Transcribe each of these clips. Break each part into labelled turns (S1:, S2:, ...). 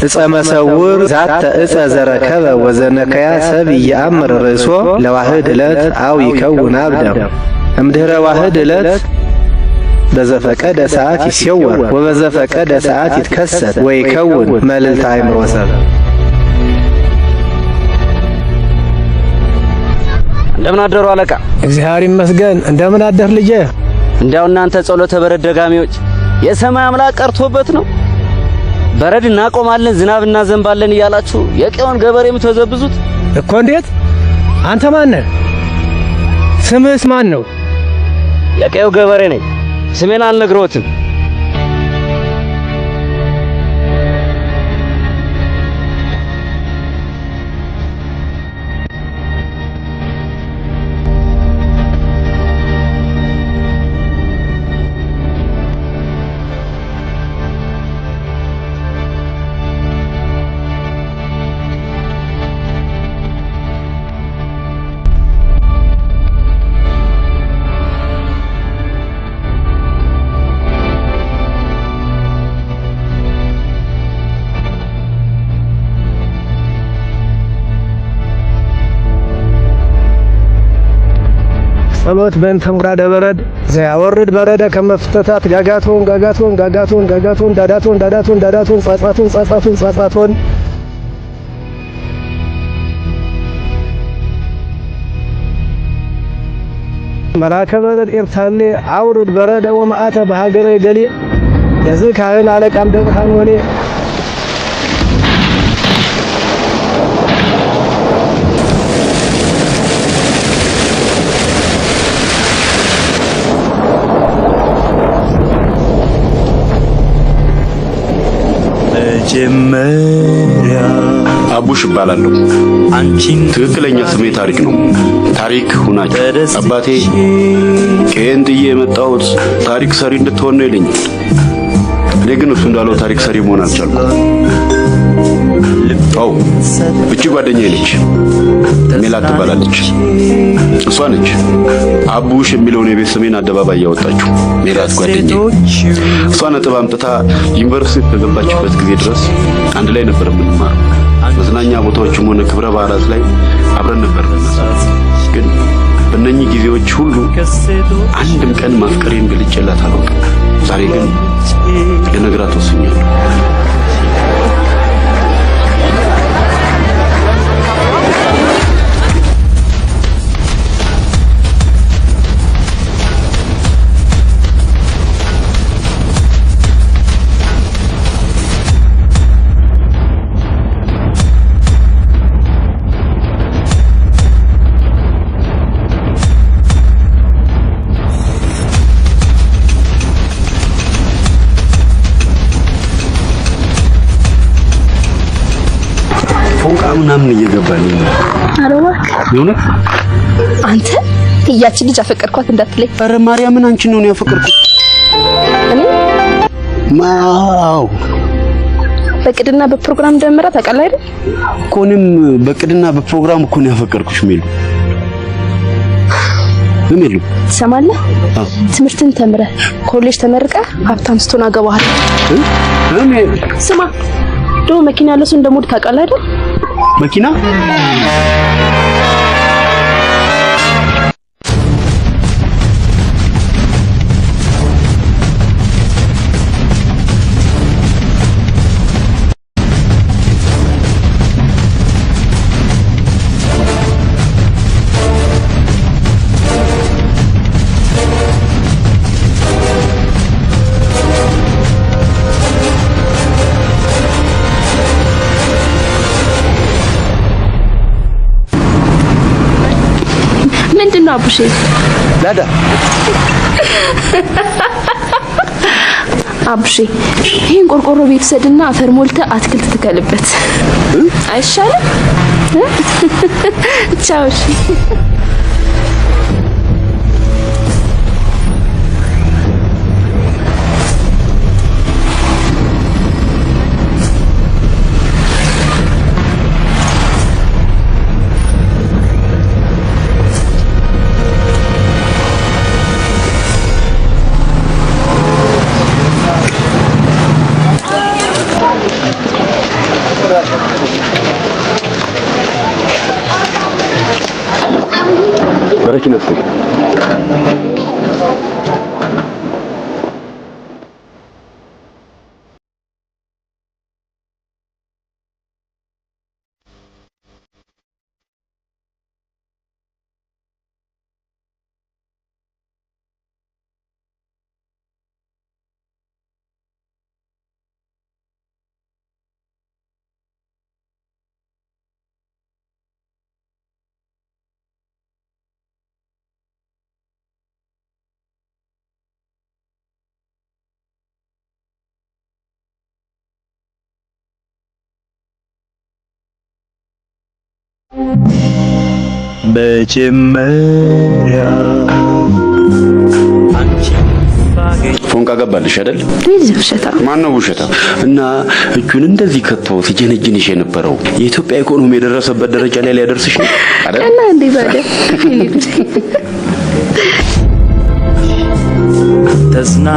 S1: እፀ መሰውር ዛተ እፀ ዘረከበ ወዘነከያ ሰብ ይአምር ርእሶ ለዋህድ ዕለት አው ይከውን አብደ እምድኅረ ዋህድ ዕለት በዘፈቀደ ሰዓት ይስየወር ወበዘፈቀደ ሰዓት ይትከሰት ወይከውን መልዕልተ አእምሮ ሰብ።
S2: እንደምን አደሩ አለቃ?
S1: እግዚአብሔር ይመስገን። እንደምን አደር ልጄ?
S2: እንዲያው እናንተ ጸሎተ በረድ ደጋሚዎች የሰማይ አምላክ ቀርቶበት ነው በረድ እናቆማለን ዝናብ እናዘንባለን እያላችሁ የቀውን ገበሬ የምትወዘብዙት
S1: እኮ። እንዴት? አንተ ማን ነህ? ስምህስ ማን ነው?
S2: የቀው ገበሬ ነኝ። ስሜን አልነግሮትም።
S1: ጸሎት በእንተ ሙራደ በረድ ዘያወርድ በረደ ከመፍተታት ጋጋቶን ጋጋቶን ጋጋቶን ጋጋቶን ዳዳቶን ዳዳቶን ዳዳቶን ጻጻቶን ጻጻቶን ጻጻቶን መላከ በረድ ኤርታሌ አውርድ በረደ ወመዓተ በሀገረ ገሌ የዚህ ካህን አለቃም ደብሃን ወሌ
S3: መጀመሪያ
S4: አቡሽ እባላለሁ። ትክክለኛ ስሜ ታሪክ ነው። ታሪክ ሁናችሁ አባቴ ከእንት የመጣሁት ታሪክ ሰሪ እንድትሆን ነው ይለኛል። እኔ ግን እሱ እንዳለው ታሪክ ሰሪ መሆን አልቻልኩም። አው እቺ ጓደኛዬ ነች፣ ሜላት ትባላለች። እሷ ነች አቡሽ የሚለውን የቤት ስሜን አደባባይ ያወጣችው። ሜላት ጓደኛዬ እሷ ነጥብ አምጥታ ዩኒቨርሲቲ ተገባችበት ጊዜ ድረስ አንድ ላይ ነበር የምንማረው። መዝናኛ ቦታዎችም ሆነ ክብረ በዓላት ላይ አብረን ነበር። ግን በእነኚህ ጊዜዎች ሁሉ አንድም ቀን ማፍቀሬን ገልጬላት አላውቅም። ዛሬ ግን ልነግራት ወስኛለሁ። ምናምን እየገባኝ ነው።
S5: አረባ
S4: የእውነት
S5: አንተ ያቺን ልጅ አፈቀርኳት እንዳትለኝ።
S4: ኧረ ማርያምን አንቺን ነው ያፈቀርኩት።
S5: እኔ
S4: ማው
S5: በቅድና በፕሮግራም ደምራ ታውቃለህ አይደል?
S4: እኮ እኔም በቅድና በፕሮግራም እኮ ነው ያፈቀርኩሽ። ሜሉ
S5: ትሰማለህ? ትምህርትን ተምረህ ኮሌጅ ተመርቀህ ሀብታም ስትሆን አገባሃለሁ። ስማ ዶ መኪና ያለው ሰው እንደሞድ ታውቃለህ አይደል?
S4: መኪና
S5: ምንድነው አቡሼ?
S1: ዳዳ
S5: አቡሼ ይሄን ቆርቆሮ ቤት ሰድና አፈር ሞልተህ አትክልት ትከልበት አይሻልም? ቻው። እሺ
S4: በረኪና ፍሪ
S3: በጀመሪያ
S4: ፎንቃ ገባልሽ አይደል?
S5: ውሸታ
S4: ማን ነው ውሸታ? እና እጁን እንደዚህ ከቶ ሲጀነጅንሽ የነበረው የኢትዮጵያ ኢኮኖሚ የደረሰበት ደረጃ ላይ ሊያደርስሽ ነው አይደል?
S5: እና እንዴ ባደ
S3: ተዝና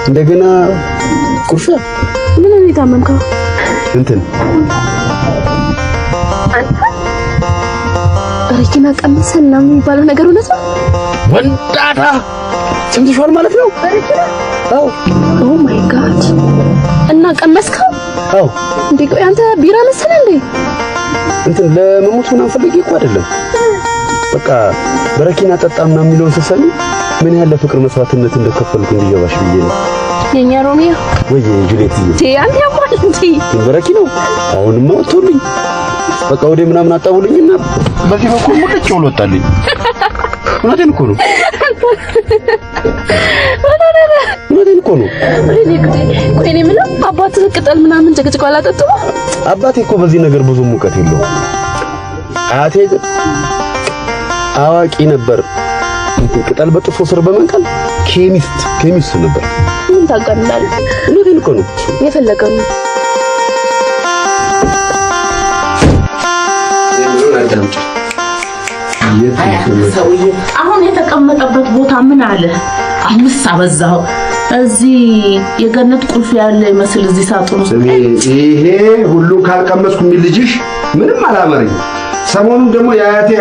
S4: እንደገና ቁርሻ
S5: ምን ነው የታመምከው?
S4: እንትን
S5: ረኪና ቀምሰና የሚባለው ነገር እውነት ነው?
S4: ወንዳታ ሰምተሽዋል ማለት ነው?
S5: ረኪና? አዎ። ኦ ማይ ጋድ እና ቀመስከው?
S4: አዎ
S5: እንዴ ቆይ አንተ ቢራ መሰለ እንዴ?
S4: እንትን ለመሞት ምናምን ፈልጌ እኮ አይደለም። በቃ በረኪና ጠጣምና የሚለውን ስትሰሚ ምን ያህል ፍቅር መስዋዕትነት እንደከፈልኩ እንዲገባሽ ብዬ ነው።
S5: የኛ ሮሚዮ
S4: ወይ ጁሊየት
S5: አንተ ያማል እንዴ?
S4: በረኪናው አሁንማ ወጥቶልኝ በቃ ወደ ምናምን አጣውልኝና በዚህ በኩል ሙልጭ ብሎ ወጣልኝ። እውነቴን እኮ ነው። እውነቴን እኮ ነው።
S5: ቆይ እኔ የምለው አባትህ ቅጠል ምናምን ጭቅጭቅ አላጠጡም?
S4: አባቴ እኮ በዚህ ነገር ብዙ ሙቀት የለውም። አያቴ ግን አዋቂ ነበር። ቅጠል በጥፎ ስር በመንቀል ኬሚስት ነበር።
S5: ምን ታውቃለህ?
S4: እውነቴን እኮ ነው።
S5: የፈለገው ነው።
S6: አሁን የተቀመጠበት ቦታ ምን አለ? አምስት አበዛው። እዚህ የገነት ቁልፍ ያለ ይመስል እዚህ ሳጥኑ ውስጥ
S4: ይሄ ሁሉ ካልቀመስኩ የሚል ልጅሽ ምንም አላመረኝ። ሰሞኑን ደግሞ የአያቴ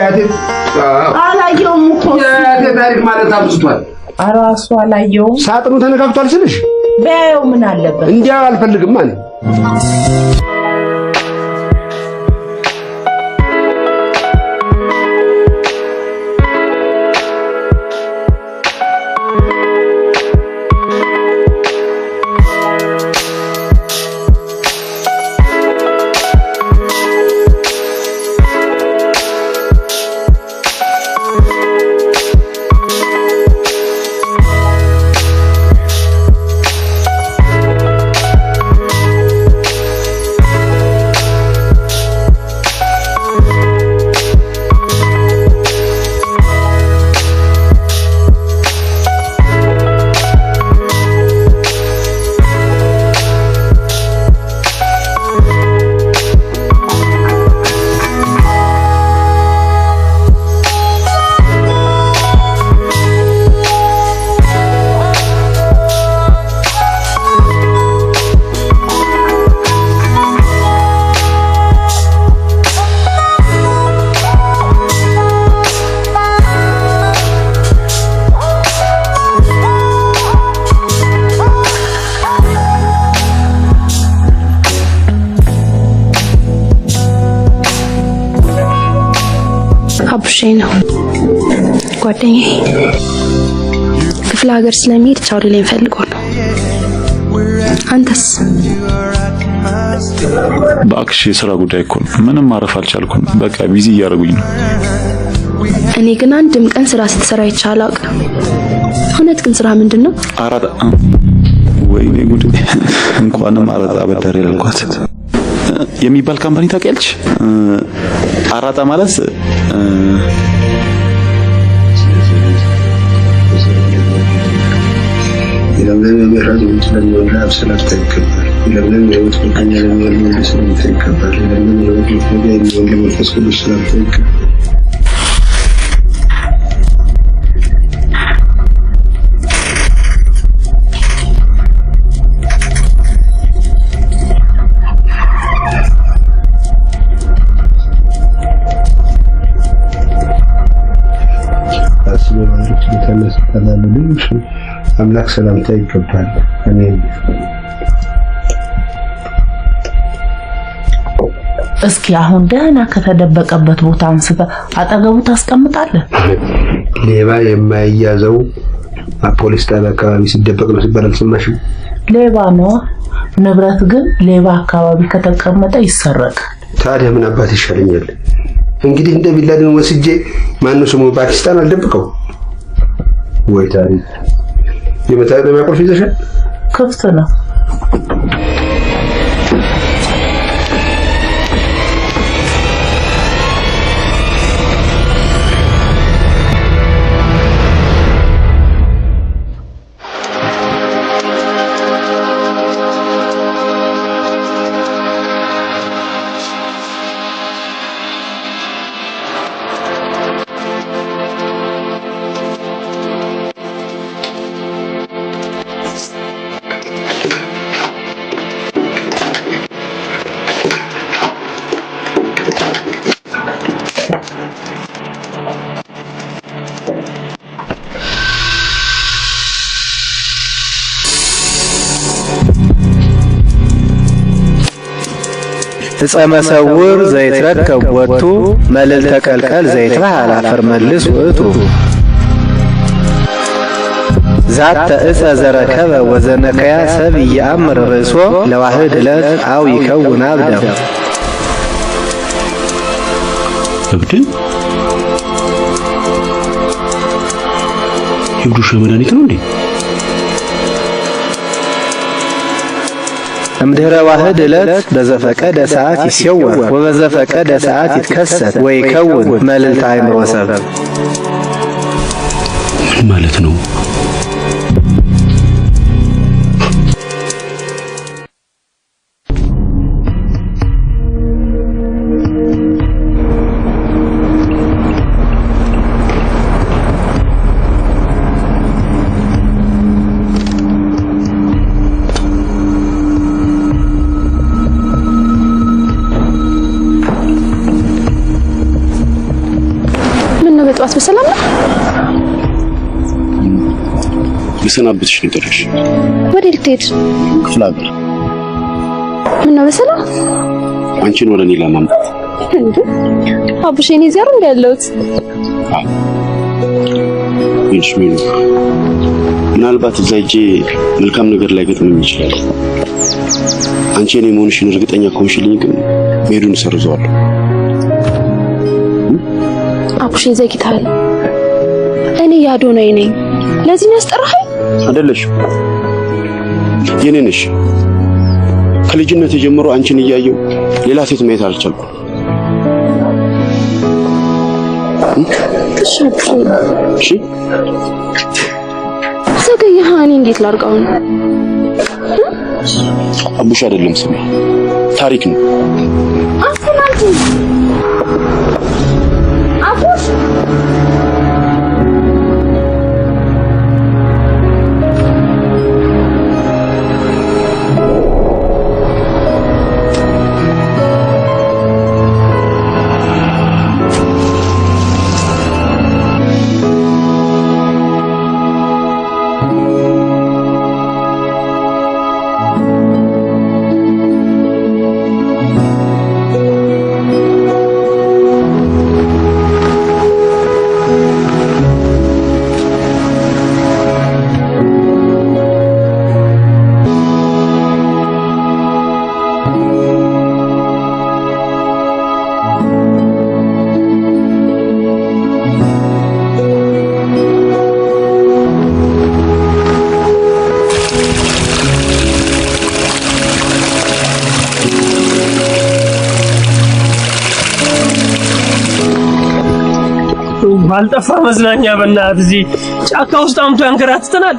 S6: አላየውም እኮ
S4: የአያቴ ታሪክ ማለት አብዝቷል።
S6: አራሱ አላየውም።
S4: ሳጥኑ ተነካክቷል ስልሽ
S6: በያው ምን አለበት?
S4: እንዲያ አልፈልግም ማለት
S5: አብሼ ነው ጓደኛዬ። ክፍለ ሀገር ስለሚሄድ ቻው ሊለኝ ፈልጎ ነው። አንተስ?
S7: በአክሽ የሥራ ጉዳይ እኮ ነው። ምንም ማረፍ አልቻልኩም። በቃ ቢዚ እያደረጉኝ ነው።
S5: እኔ ግን አንድም ቀን ስራ ስትሰራ ይቻላል። እውነት ግን ስራ ምንድነው?
S7: አራጣ። ወይኔ ጉድ! እንኳንም አራጣ በደረ ያልኳት የሚባል ካምፓኒ ታውቂያለሽ? አራጣ ማለት
S8: ለምን የሚራዝ ስለሚወራ አብሰላት ተከበር ለምን የወጥ ከኛ ለሚወልድ ስለሚተከበር ለምን የወጥ ከኛ የሚወልድ መንፈስ ቅዱስ ስለሚተከበር አምላክ ሰላምታ ይገባል። አሜን።
S6: እስኪ አሁን ደህና ከተደበቀበት ቦታ አንስተ አጠገቡ ታስቀምጣለህ።
S8: ሌባ የማይያዘው ፖሊስ ጣቢያ አካባቢ ሲደበቅ ነው ሲባል አልሰማሽም?
S6: ሌባ ነው። ንብረት ግን ሌባ አካባቢ ከተቀመጠ ይሰረቃል።
S8: ታዲያ ምን አባት ይሻለኛል? እንግዲህ እንደ ቢላድን ወስጄ ማነው ስሙ ፓኪስታን አልደብቀው ወይ ታሪክ የመታጠቢያ ቁልፍ ይዘሻል?
S6: ክፍት ነው።
S1: እፀ መሰውር ዘይትረከብ ወቱ መልዕልተ ቀልቀል ዘይትበሃል አፈር መልስ ውእቱ ዛተ እፀ ዘረከበ ወዘነከያ ሰብ ይአምር ርእሶ ለዋህድ ዕለት አው ይከውን አብደ
S4: እብድ የብዱሽ መድኃኒት ነው እንዴ?
S1: እምድኅረ ዋህድ ዕለት በዘፈቀደ ሰዓት ይስየወር ወበዘፈቀደ ሰዓት ይትከሰት ወይከውን መልዕልተ አእምሮ ሰብ
S4: ማለት ነው።
S5: በጠዋት በሰላም ነው?
S4: ልሰናበትሽ ነው የጠራሽ።
S5: ወዴት ልትሄድ?
S4: ክፍለ ሀገር።
S5: ምን ነው በሰላም?
S4: አንቺን ወደ እኔ ለማምጣት።
S5: አቡሽ እኔ እዚያ ነው ያለሁት።
S4: እሺ ምን ምናልባት እዛ ሂጄ መልካም ነገር ላይ ገጥመኝ ይችላል። አንቺ እኔ መሆንሽን እርግጠኛ ከሆንሽልኝ ግን መሄዱን ሰርዘዋለሁ።
S5: አቡሽ ዘግይተሃል። እኔ ያዶናይ ነኝ። ለዚህ ነው ያስጠራኸኝ?
S4: አይደለሽም፣ የኔ ነሽ። ከልጅነት ጀምሮ አንቺን እያየሁ ሌላ ሴት ማየት አልቻልኩም።
S5: እሺ
S6: ዘገየህ። እኔ እንዴት ላድርገው ነው?
S4: አቡሽ አይደለም ስሜ፣ ታሪክ ነው።
S6: አሰናልኩ አቡሽ
S9: ባልጠፋ መዝናኛ በእናት እዚህ ጫካ ውስጥ አምቶ ያንከራትተናል።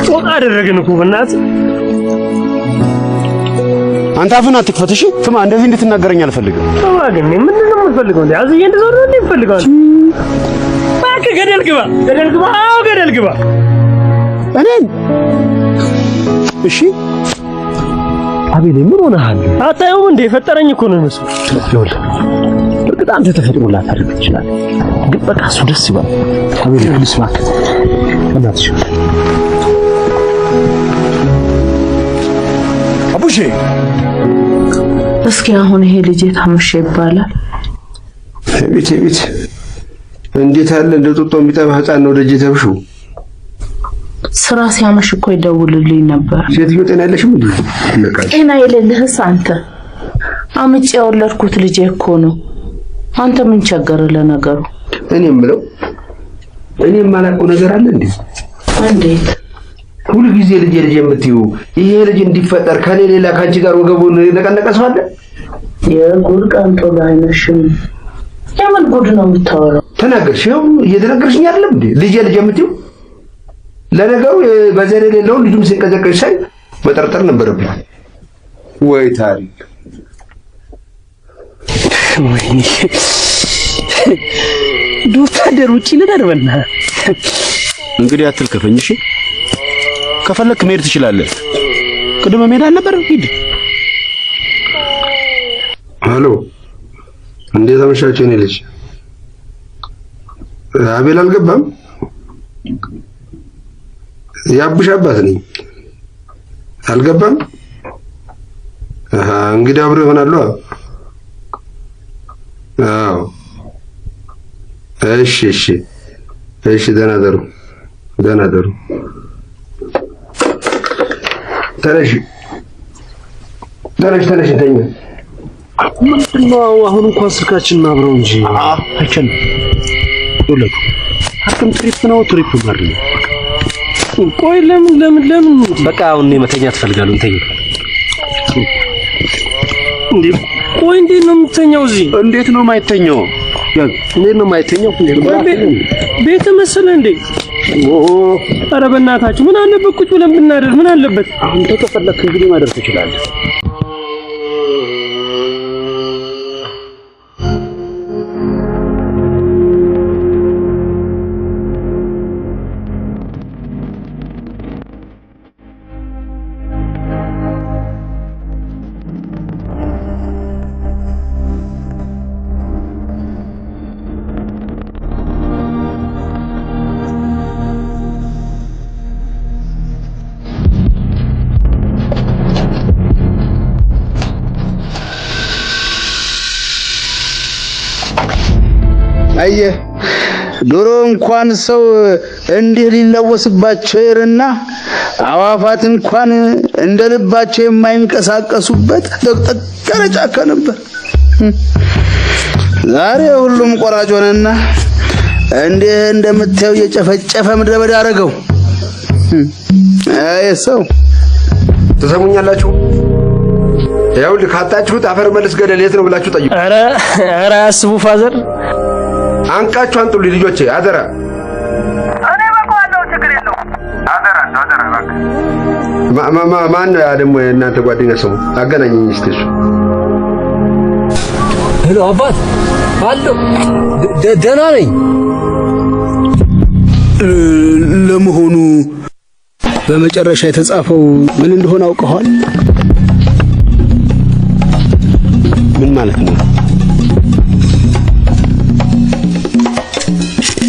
S9: ጦጣ አደረግን እኮ በእናት።
S4: አንተ አፍህን አትክፈት እሺ። ስማ እንደዚህ እንድትናገረኝ አልፈልግም።
S9: ግን ምንድን ነው የምትፈልገው? እንዴ አዝዬ እንደዞር ነው የምትፈልገው? እባክህ ገደል ግባ፣ ገደል ግባ፣ አዎ ገደል ግባ።
S4: እኔን እሺ አቤሌ ምን ሆነሃል?
S9: አታየውም እንዴ? የፈጠረኝ እኮ ነው እሱ።
S4: ይኸውልህ እርግጥ አንተ ተፈጥሮ ላታደርግ ይችላል፣ ግን በቃ እሱ ደስ ይበል። አቤሌ ፕሊስ እባክህ እናትሽ አቡሼ።
S6: እስኪ አሁን ይሄ ልጅ ታምሽ ይባላል?
S8: ቤት እንዴት አለ እንደ ጡጦ የሚጠባ ህፃን ነው ደጅ ተብሹ።
S6: ስራ ሲያመሽ እኮ ይደውልልኝ ነበር።
S8: ሴትዮ ጤና የለሽም እንዴ?
S6: ጤና የሌለህስ አንተ? አምጬ የወለድኩት ልጄ እኮ ነው። አንተ ምን ቸገረ ለነገሩ?
S8: እኔ የምለው እኔ የማላውቀው ነገር አለ እንዴ?
S6: እንዴት
S8: ሁሉ ጊዜ ልጄ የምትይው ይሄ ልጅ እንዲፈጠር ከኔ ሌላ ካንቺ ጋር ወገቡን ነቀነቀሰው አለ?
S6: የጉድ ቀንጦ ባይነሽም የምን ጉድ ነው የምታወራው?
S8: ተናገርሽ። ይኸው እየተናገርሽኝ አይደለም እንዴ? ልጄ የምትይው ለነገሩ በዘር የሌለው ልጁም ሲንቀዘቀዝ ሳይ መጠርጠር ነበረብኝ። ወይ ታሪክ
S9: ወይኔ ዶክተር ውጪ ልደርበና
S4: እንግዲህ አትልከፈኝ እሺ። ከፈለክ መሄድ ትችላለህ። ቅድመ መሄድ አልነበረም? ሂድ።
S8: ሃሎ እንዴት አመሻችሁ? እኔ ልጅ አቤል አልገባም? ያቡሽ አባት ነኝ። አልገባም? እንግዲህ አብሮ ይሆናሉ። አዎ እሺ ደህና ደሩ ተነሽ ተኛ
S9: ምንድነው አሁን እንኳን ስልካችን አብረው እንጂ አይቻልም ወለዱ አቅም ትሪፕ ማር ነው ቆይ ለምን
S2: በቃ አሁን እኔ መተኛት እፈልጋለሁ እንተኛ
S9: እንዴ ቆይ እንዴት ነው የምትተኛው እዚህ
S4: እንዴት ነው የማይተኛው
S9: ቤተ መሰለህ እንዴ ኧረ በእናታችሁ ምን አለበት ቁጭ ብለን ብናደር ምን አለበት
S2: አሁን ተከፈለክ እንግዲህ ማደር ትችላለህ
S10: አየህ ዶሮ እንኳን ሰው እንዲህ ሊለወስባቸው ይርና አዋፋት እንኳን እንደልባቸው የማይንቀሳቀሱበት ተቀረ ጫካ ነበር ዛሬ ሁሉም ቆራጭ ሆነና እንዴ እንደምታየው የጨፈጨፈ ምድረ በዳ አረገው አይ ሰው
S8: ተሰሙኛላችሁ ያው ልካታችሁት አፈር መልስ ገደል የት ነው ብላችሁ ጠይቁ
S9: ኧረ አስቡ ፋዘር
S8: አንቃችሁ አንጡልኝ ልጆቼ አደራ
S11: እኔ በቃው ችግር የለው አደራ
S8: ማን ነው ያ ደግሞ እናንተ ጓደኛ ሰው አገናኘኝ እስቲ እሱ
S9: ሄሎ አባት አለው ደህና ነኝ
S10: ለመሆኑ በመጨረሻ የተጻፈው ምን እንደሆነ አውቀዋል
S8: ምን ማለት ነው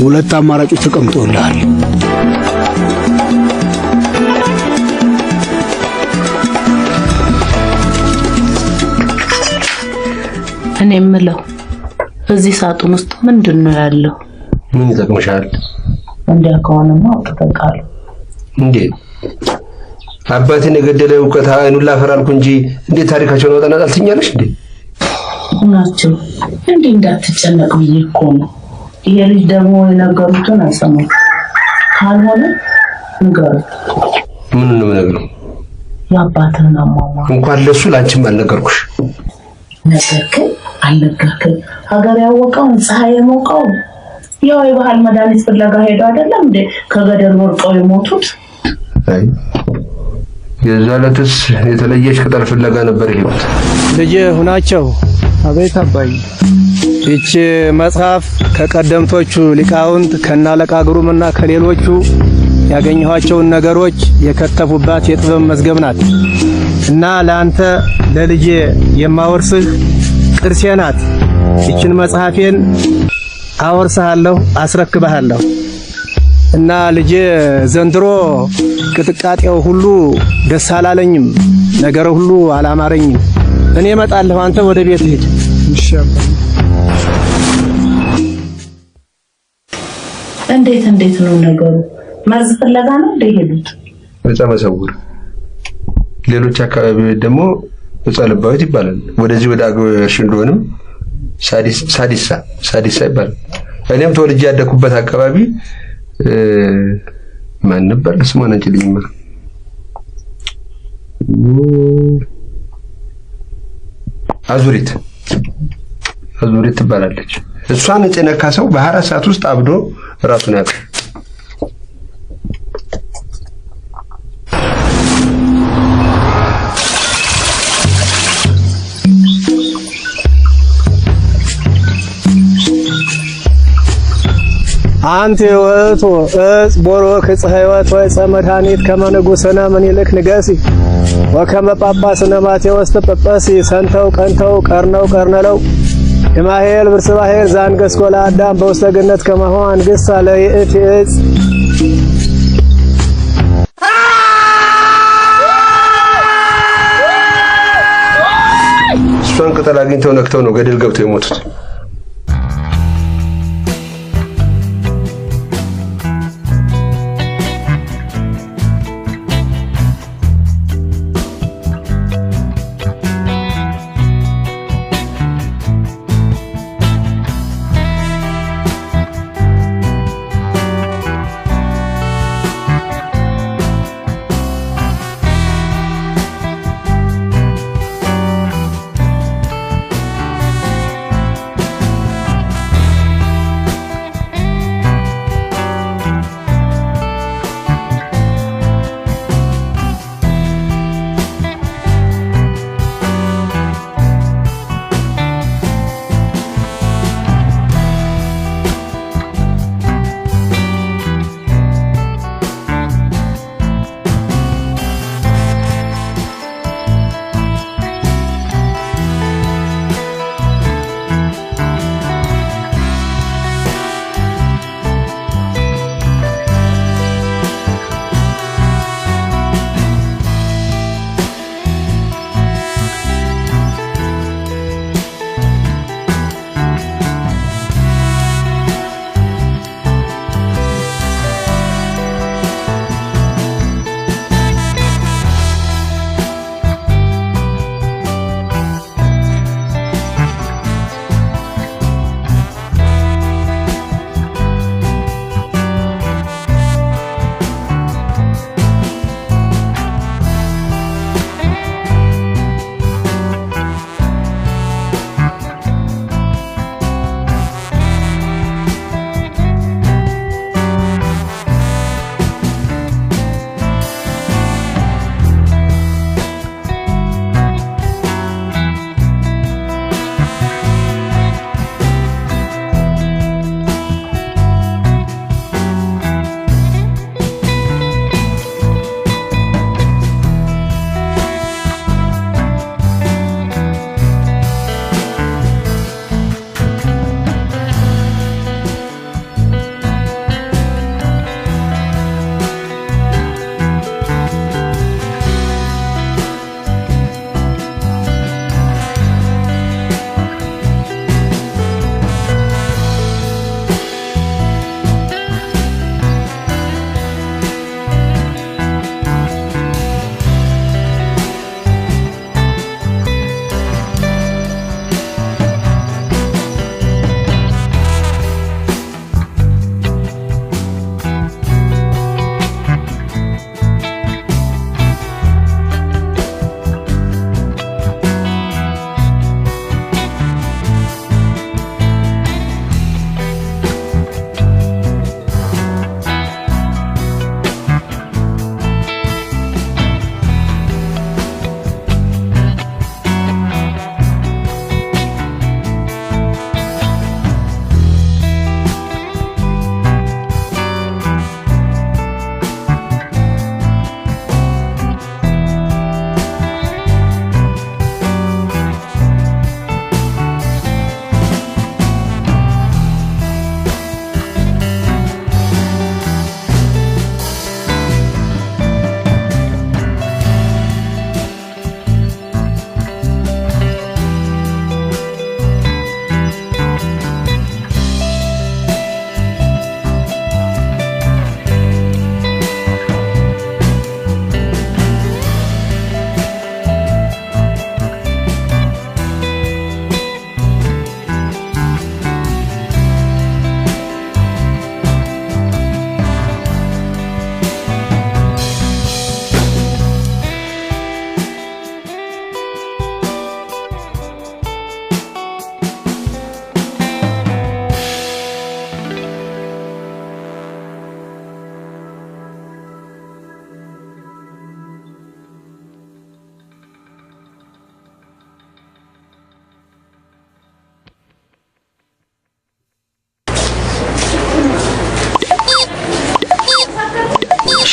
S10: ሁለት አማራጮች ተቀምጠውልሃል
S6: እኔ የምለው እዚህ ሳጥን ውስጥ ምንድነው ያለው
S8: ምን ይጠቅምሻል
S6: እንዲያ ከሆነማ አውጥተቃል
S8: እንዴ አባቴን የገደለ ዕውቀት አይኑን ላፈራልኩ እንጂ እንዴ ታሪካቸውን ወጣናል ትኛለሽ እንዴ
S6: ናቸው እንዴ እንዳትጨነቅ ብዬ እኮ ነው ይሄ ልጅ ደግሞ የነገሩትን አይሰማም ካልሆነ ንገሩት
S8: ምን ነው ነገሩ
S6: ያባተና ማማ
S8: እንኳን ለሱ ላንቺም አልነገርኩሽ
S6: ነገርክ አልነገርክም ሀገር ያወቀው ፀሐይ የሞቀው ያው የባህል መድኃኒት ፍለጋ ሄዶ አይደለም እንዴ ከገደል ወርቀው የሞቱት
S8: አይ የዛለትስ የተለየች ቅጠል ፍለጋ ነበር ይሉት
S1: ልጅ ሁናቸው አቤት አባይ እቺ መጽሐፍ ከቀደምቶቹ ሊቃውንት ከናለቃ ግሩምና ከሌሎቹ ያገኘኋቸውን ነገሮች የከተፉባት የጥበብ መዝገብ ናት እና ለአንተ ለልጄ የማወርስህ ቅርሴ ናት እቺን መጽሐፌን አወርስሃለሁ አስረክብሃለሁ እና ልጄ ዘንድሮ ቅጥቃጤው ሁሉ ደስ አላለኝም ነገር ሁሉ አላማረኝም እኔ እመጣለሁ አንተ ወደ ቤት ሂድ ኢንሻአላህ
S6: እንዴት ነው ነገሩ መርዝ ፍለጋ ነው እንደሄዱት
S8: በጣም አሰውር ሌሎች አካባቢዎች ደግሞ ጸልባዊት ይባላል ወደዚህ ወደ አገርሽ እንደሆነም ሳዲሳ ይባላል እኔም ተወልጄ ያደኩበት አካባቢ ማን ነበር ስሟን አንቺልኝማ አዙሪት ትባላለች እሷን የነካ ሰው በ24 ሰዓት ውስጥ አብዶ ራሱን ያጣ
S1: አንተ ወቶ ቦሮ ከፀሐይወት ወይ መድኃኒት ከመንጉስና ምን ይልክ ንገሲ ወከመ ጳጳስና ማቴዎስ ተጳጳሲ ሰንተው ቀንተው ቀርነለው የማሄል ብርስባሄል ዛንገስ ኮላ አዳም በውስተገነት ከመሆ አንግስ አለ የእትዝ
S8: እሷን ቅጠል አግኝተው ነክተው ነው ገደል ገብተው የሞቱት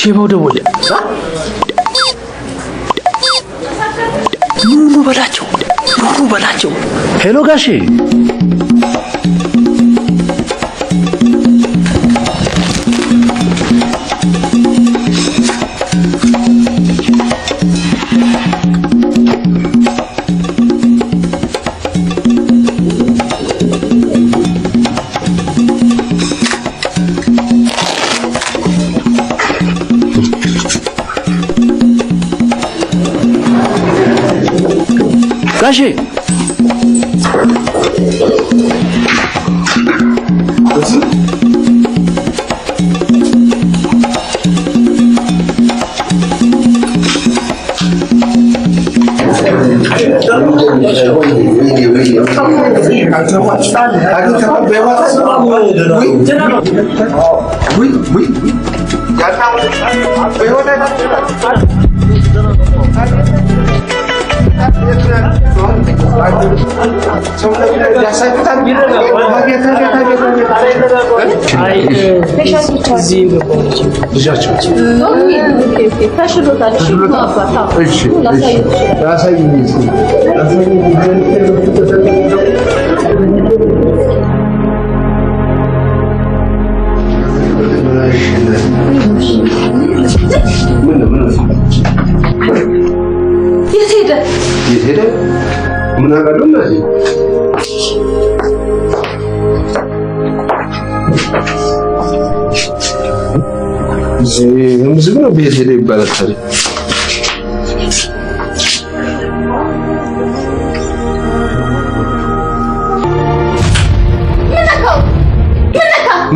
S9: ሼባው ደወለ። ኑ በላቸው። ሄሎ ጋሼ ጋሼ
S8: የት ሄደ? ምን አቀደም ነው? ሙዚቃ ነው ቤት ሄደ ይባላል ታዲያ።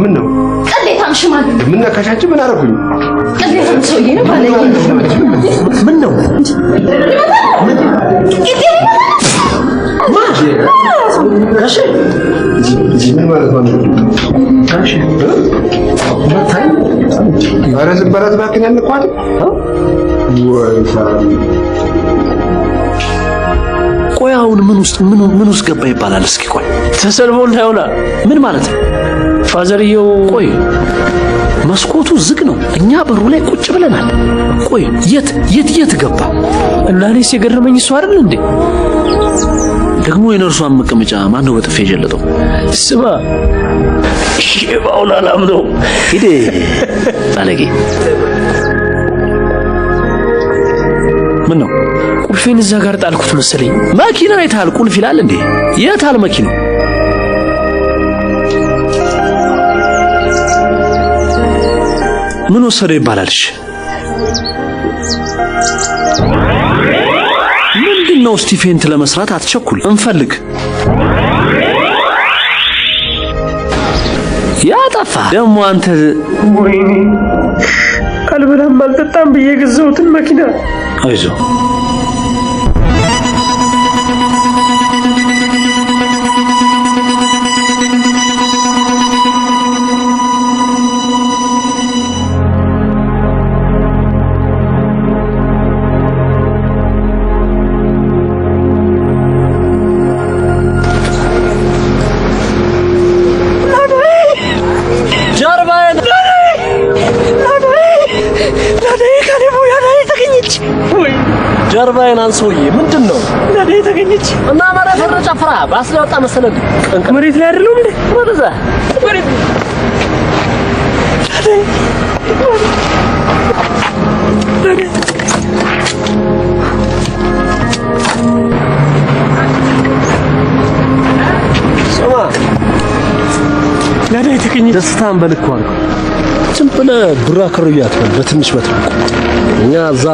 S8: ምን ነው
S5: ቅሌታም ሽማግሌ
S8: ምን ነካሻች? ምን አደረኩኝ?
S5: ቅሌታም ሰውዬ ነው ባለኝ።
S9: ምን ነው ጋሼ
S8: ምን ማለት ነው? ጋሼ መታይ ኧረ ዝም በላት እባክህ ያልኳት ወይ
S9: ቆይ አሁን ምን ውስጥ ገባ ይባላል? እስኪ ቆይ ተሰልቦ እንዳይሆና ምን ማለት ነው? ፋዘርየው ቆይ መስኮቱ ዝግ ነው፣ እኛ በሩ ላይ ቁጭ ብለናል። ቆይ የት ገባ? እና እኔስ የገረመኝ እሱ አይደል እንዴ? ደግሞ የነርሷን መቀመጫ ማን ነው በጥፌ የጀለጠው? ስማ ሼባውን አላምነው። ሂድ ባለጌ። ምን ነው ቁልፌን እዛ ጋር ጣልኩት መሰለኝ። መኪና የታል? ቁልፍ ይላል እንዴ? የታል መኪናው? ምን ወሰደ ይባላልሽ? ምንድነው? ስቲፌንት ለመስራት አትቸኩል፣ እንፈልግ። ያጠፋ ደግሞ አንተ ወይኔ አልበላም አልጠጣም ብዬ ገዛሁትን መኪና አይዞ ጀርባዬን አንሶዬ ምንድነው? ለኔ ተገኘች እና ማራ ፈረጫ ፍራ ባስለወጣ መሰለኝ። መሬት ላይ አይደለም እንዴ? ወደዛ መሬት ሰማ ለኔ ተገኘች። ደስታን በልኩ አልኩ። ዝም ብለህ ዱራ ከሩያት በትንሽ በትልቁ እኛ እዛ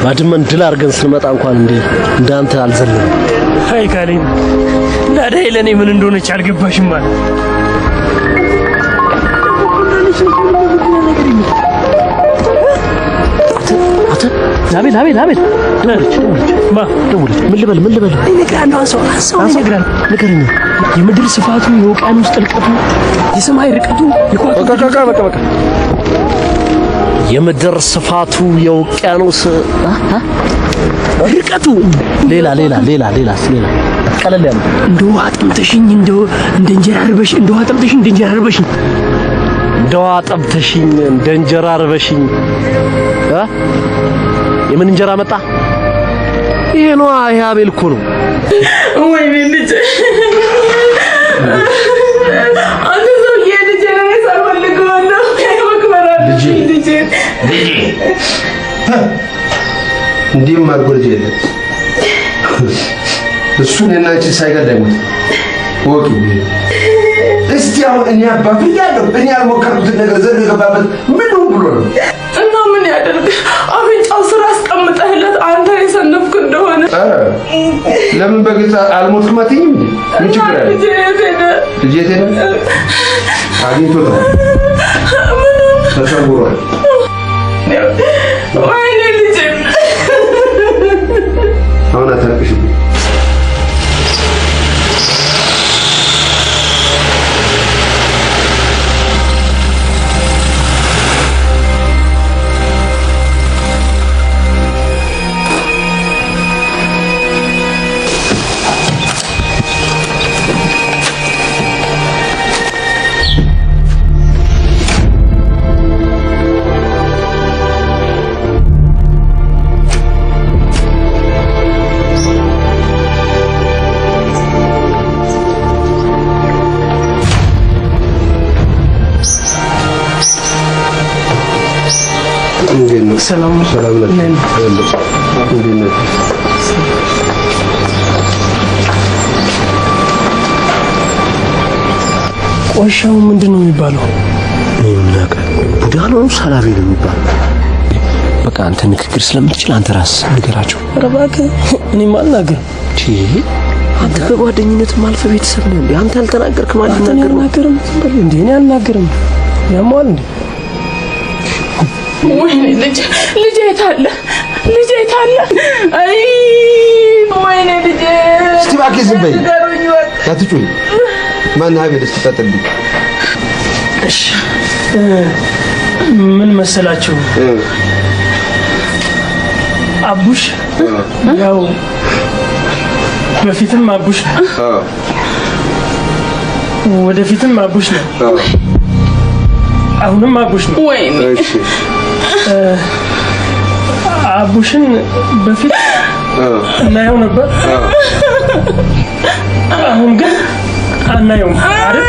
S9: ባድመን ድል አድርገን ስንመጣ እንኳን እንዳንተ አልዘለንም። አይ ካሌን ዳዳዬ ለኔ ምን እንደሆነች አልገባሽም ማለት ላቤል ደውል። ምን ልበል? ይነግራል ሰው ይነግራል። ንገረኝ። የምድር ስፋቱ፣ የውቅያኖስ ጥልቀቱ፣ የሰማይ ርቀቱ፣ በቃ የምድር ስፋቱ፣ የውቅያኖስ ርቀቱ፣ ሌላ ቀለል ያለ እንደ ውሃ ጠምተሽኝ እንደ እንጀራ አርበሽ ደዋ ጠብተሽኝ እንደ እንጀራ አርበሽኝ የምን እንጀራ መጣ? ይሄ ነው አቤል እኮ ነው።
S6: ወይኔ ልጅ አንተ ሰውዬ ልጅ ነው ሳልፈልገዋለሁ። ልጅ
S8: እንዲህም አድርጎ ልጅ የለም እሱን እናንቺ ሳይገለኝ ወቂ እስቲ አሁን እኔ አባቱ ያለው እኔ ያልሞከርኩት ነገር ዘር የገባበት ምን ብሎ ነው?
S6: እና ምን ያደርግ አፍንጫው ስራ አስቀምጠህለት አንተ የሰነፍክ እንደሆነ
S8: ለምን በግልጽ አልሞትኩም አትይኝም? ምን ችግር አለ? ልጄ ተነ አግኝቶታል ተሰውሯል።
S6: ወይኔ ልጄ
S8: አሁን አታውቅሽ
S9: ሰላም
S8: ነን።
S9: ቆሻው ምንድነው የሚባለው? ቡዳ ነው ሰላቢ ነው የሚባለው። በቃ አንተ ንግግር ስለምትችል አንተ ራስህ ንገራቸው። ኧረ እባክህ እኔም አልናገርም። አንተ በጓደኝነት ማልፈ ቤተሰብ ነህ እንዴ? አንተ አልተናገርክ ማለት ነገር ነው። እንዴ እኔ አልናገርም። ያሟል እንዴ?
S6: ወይኔ ልጅ የታለ? ልጅ የታለ? አይ ወይኔ ልጅ
S8: እስቲ እባክህ ዝም በይ አትጩኝ። ማን ሀቤል እስቲ ቀጥልኝ።
S9: እሺ ምን መሰላችሁ አቡሽ ያው በፊትም አቡሽ ነው ወደፊትም አቡሽ ነው አሁንም አቡሽ ነው።
S6: ወይኔ
S8: እሺ
S9: አቡሽን በፊት እናየው ነበር አሁን ግን አናየውም አይደል?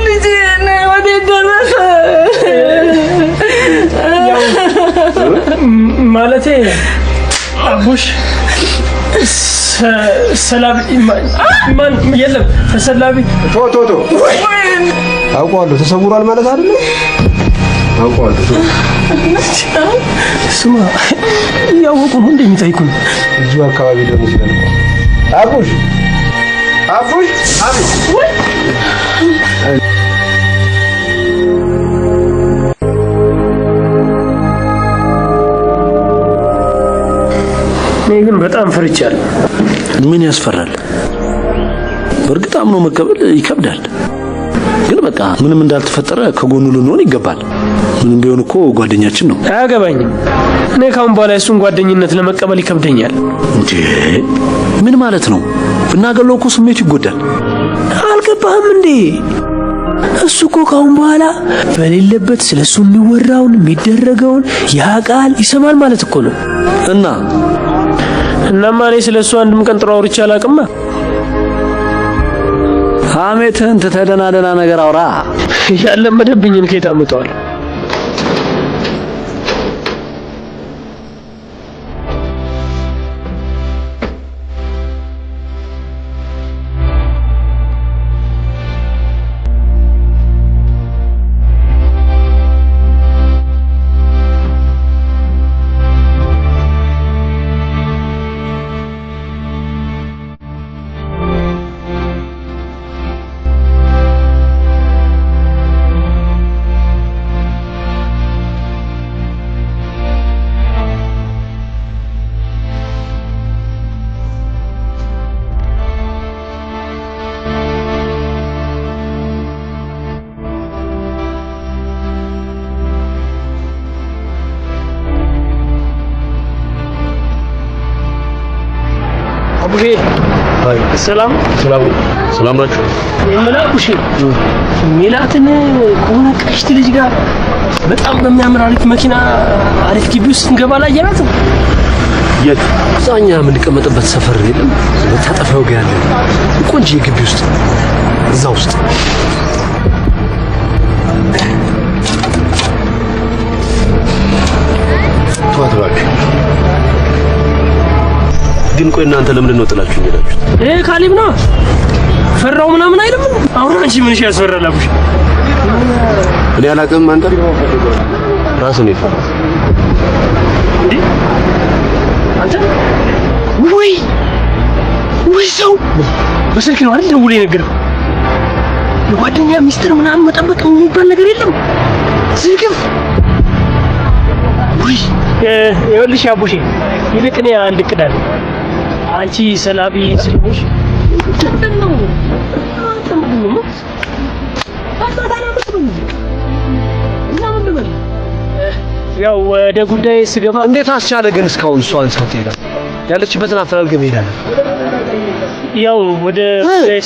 S6: ልጅ ነው ወደ ደረሰ
S9: ማለቴ አቡሽ ሰላቢ ማን የለም ተሰላቢ
S8: ቶ አውቀዋለሁ ተሰውሯል ማለት አይደለም። አውቀዋለሁ
S9: ስማ ያወቁ ነው እንደሚጠይቁን
S8: እዚሁ አካባቢ ደግሞ ይችላል። አቡሽ አቤት
S9: እኔ ግን በጣም ፈርቻለሁ። ምን ያስፈራል? በእርግጥ አምኖ መቀበል ይከብዳል። ግን በቃ ምንም እንዳልተፈጠረ ከጎኑ ልንሆን ይገባል። ምንም ቢሆን እኮ ጓደኛችን ነው። አያገባኝም። እኔ ካሁን በኋላ እሱን ጓደኝነት ለመቀበል ይከብደኛል። እንዴ ምን ማለት ነው? ብናገለው እኮ ስሜቱ ይጎዳል። አልገባህም እንዴ? እሱ እኮ ካሁን በኋላ በሌለበት ስለሱ የሚወራውን የሚደረገውን ያቃል ይሰማል ማለት እኮ ነው። እናማ እኔ ስለሱ አንድም ቀን ጥሩ አውርቼ አላውቅማ።
S2: ሐሜትህን ትተደናደና ነገር አውራ።
S9: ያለመደብኝን ከየት አመጣዋል? አቡዬ ሰላም ሰላም ናችሁ? የምላኩሽ ሚላትን ከሆነ ቀሽት ልጅ ጋር በጣም በሚያምር አሪፍ መኪና አሪፍ ግቢ ውስጥ እንገባ ላይ ያላት የት እዛኛ የምንቀመጥበት ሰፈር የለም መታጠፊያው ጋር ያለ ቆንጆ ግቢ ውስጥ እዛ ውስጥ ተዋትባክ ግን ቆይ እናንተ ለምንድን ነው ጥላችሁ ሄዳችሁት? ካሊብ ነው ፈራው ምናምን አይደለም። አሁን አንቺ ምን ያስፈራላብሽ?
S4: እኔ አላውቅም። አንተ ራስን ይፈራ
S9: እንዴ አንተ ወይ ሰው በስልክ ነው አይደል ደውሎ የነገረው? የጓደኛ ሚስጥር ምናምን መጠበቅ የሚባል ነገር የለም። ዝግፍ ወይ ይኸውልሽ አቡሼ ይልቅ እኔ አንድ እቅድ አለ። አንቺ ሰላቢ ስለሆንሽ ነው ያው ወደ ጉዳይ ስገባ
S12: እንዴት አስቻለ ግን እስካሁን እሷን ሰው ትሄዳለህ? ያለችበትን አፈላልገህ መሄዳለህ?
S9: ያው ወደ ጉዳይ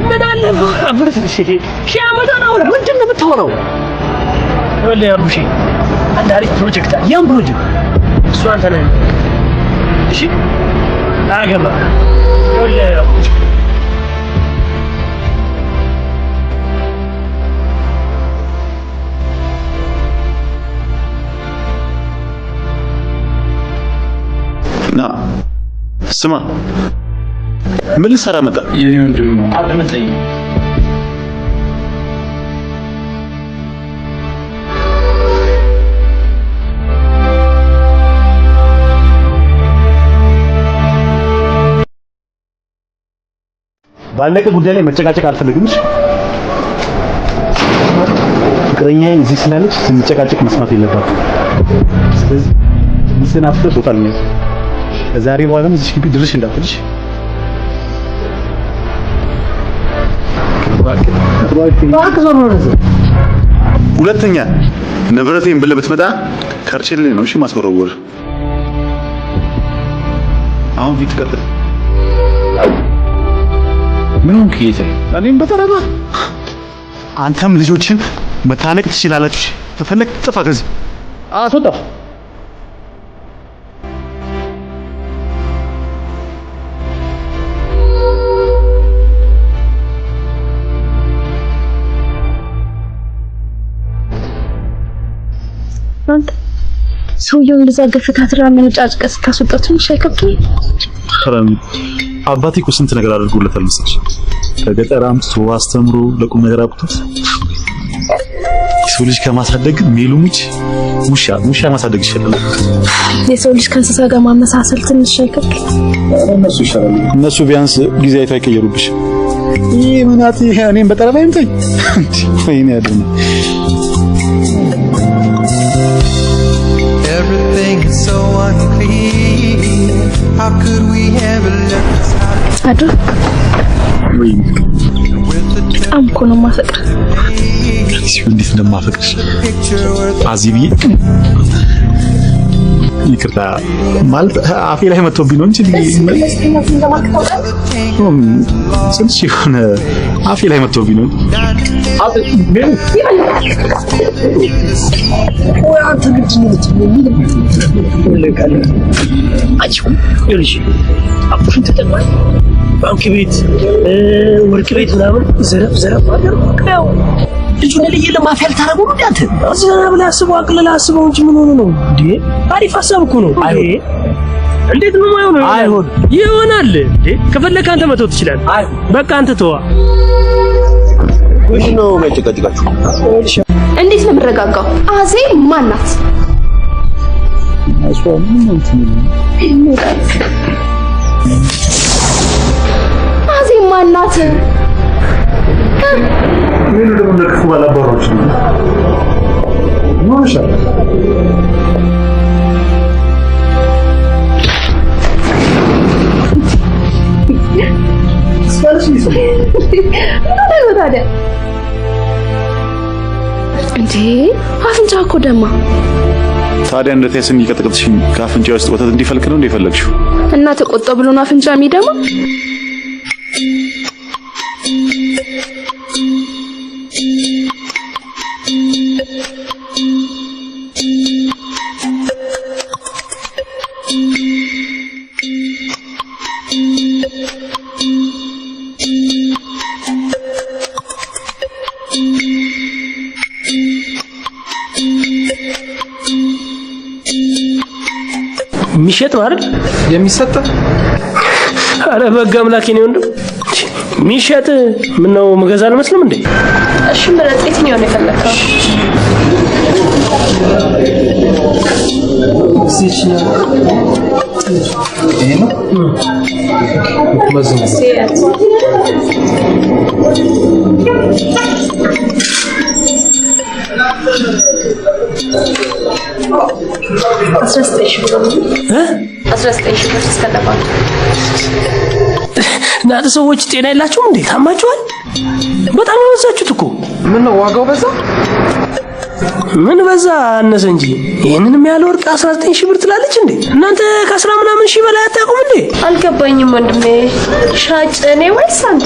S9: ምን አለ አብረት ሺህ ዓመት ነው። ምንድን ነው የምታወራው? ወለ ያሩሺ አንድ አሪፍ ፕሮጀክት አለ። ያን ፕሮጀክት እሱ አንተ ነህ። እሺ አገባ ወለ
S7: ና ስማ፣ ምን ልሰራ መጣ? የኔ ወንድም ነው አለመጠኝ
S13: ባለቀ ጉዳይ ላይ መጨቃጨቅ አልፈልግም። ፍቅረኛዬ እዚህ ስላለች ስንጨቃጨቅ መስማት የለባትም። ስለዚህ ሚስናፍተ ቶታል ነው። ከዛሬ በኋላም እዚህ ግቢ ድርሽ እንዳትልሽ።
S7: ሁለተኛ ንብረቴን ብለህ ብትመጣ ከርችል ነው እሺ ማስወረወር። አሁን ፊት ቀጥል። ምን ሆንክ ጌታ? እኔም በተረባ
S13: አንተም ልጆችን መታነቅ ትችላለች። ተፈለክ ጥፋ ከዚህ
S9: አትወጣ።
S5: ሰውየውን እንደዛ ገፍታትራ መንጫጭቀስ ካስወጣቱ ሻይከብኝ
S7: ሰላም አባቴ እኮ ስንት ነገር አድርጎለታል መሰለሽ። ከገጠር አምጥቶ አስተምሮ ለቁም ነገር አብቅቶት የሰው ልጅ ከማሳደግ ሜሉሙች ውሻ ማሳደግ ይችላል።
S5: የሰው ልጅ ከእንስሳ ጋር ማመሳሰል ትንሽ አይከብድ?
S7: እነሱ ይሻላሉ። እነሱ ቢያንስ ጊዜ አይተው አይቀየሩብሽ። ይሄ ምናት እኔም በጠረባ ይምጣኝ ወይኔ ያደነ
S3: Everything is so unclear. How could we ever let this happen?
S5: አዱ በጣም እኮ ነው የማፈቅርህ።
S7: እንዴት እንደማፈቅርሽ አዚቢ ይቅርታ ማለት አፌ ላይ መጥቶብኝ ነው እንጂ ስንት የሆነ አፌ ላይ መጥቶብኝ ነው።
S9: ባንክ ቤት ወርቅ ቤት ምናምን ዘረፍ አደረገው። ልጁን ለየለ ማፊያ ልታረገው ነው አንተ? አዘና ብለህ አስበው፣ አቅልለህ አስበው እንጂ ምን ሆነ ነው እንዴ? አሪፍ ሀሳብ እኮ ነው። አይ እንዴት ነው የማይሆነው? አይሆን ይሆናል እንዴ? ከፈለክ አንተ መተው ትችላለህ። በቃ አንተ ተዋ።
S4: ወይስ ነው መጨቃጨቃችሁ?
S5: እንዴት ነው የምረጋጋው? አዜ ማን ናት?
S7: አስዋም ምን ነው
S5: አዜ ማን ናት?
S13: ምን ደግሞ ለክፉ ባላባሮች ነው ማሻ ስፈልሽ ነው
S5: ታዲያ እንዴ አፍንጫ እኮ ደማ።
S7: ታዲያ እንደ ተሰኝ እየቀጠቀጥሽኝ ከአፍንጫ ውስጥ ወተት እንዲፈልቅ ነው እንደፈለግሽው?
S5: እና ተቆጣ ብሎና አፍንጫ የሚደማ
S9: ሚሸጥ ነው አይደል?
S12: የሚሰጥ
S9: አረ በጋ አምላኬ ነው ወንድም ሚሸጥ ምን ነው መገዛ አልመስልም እንዴ?
S5: እሺ ምረጥ፣ የትኛው ነው የፈለከው?
S12: ይሄ ነው መዝሙ
S9: እናንተ ሰዎች ጤና የላችሁም እንዴ? ታማችኋል? በጣም ያወዛችሁት እኮ።
S12: ምን ነው ዋጋው በዛ?
S9: ምን በዛ አነሰ እንጂ ይሄንንም ያለ ወርቅ 19000 ብር ትላለች እንዴ? እናንተ ከ10 ምናምን ሺህ በላይ አታውቁም እንዴ?
S5: አልገባኝም ወንድሜ። ሻጭ እኔ ወይስ አንተ?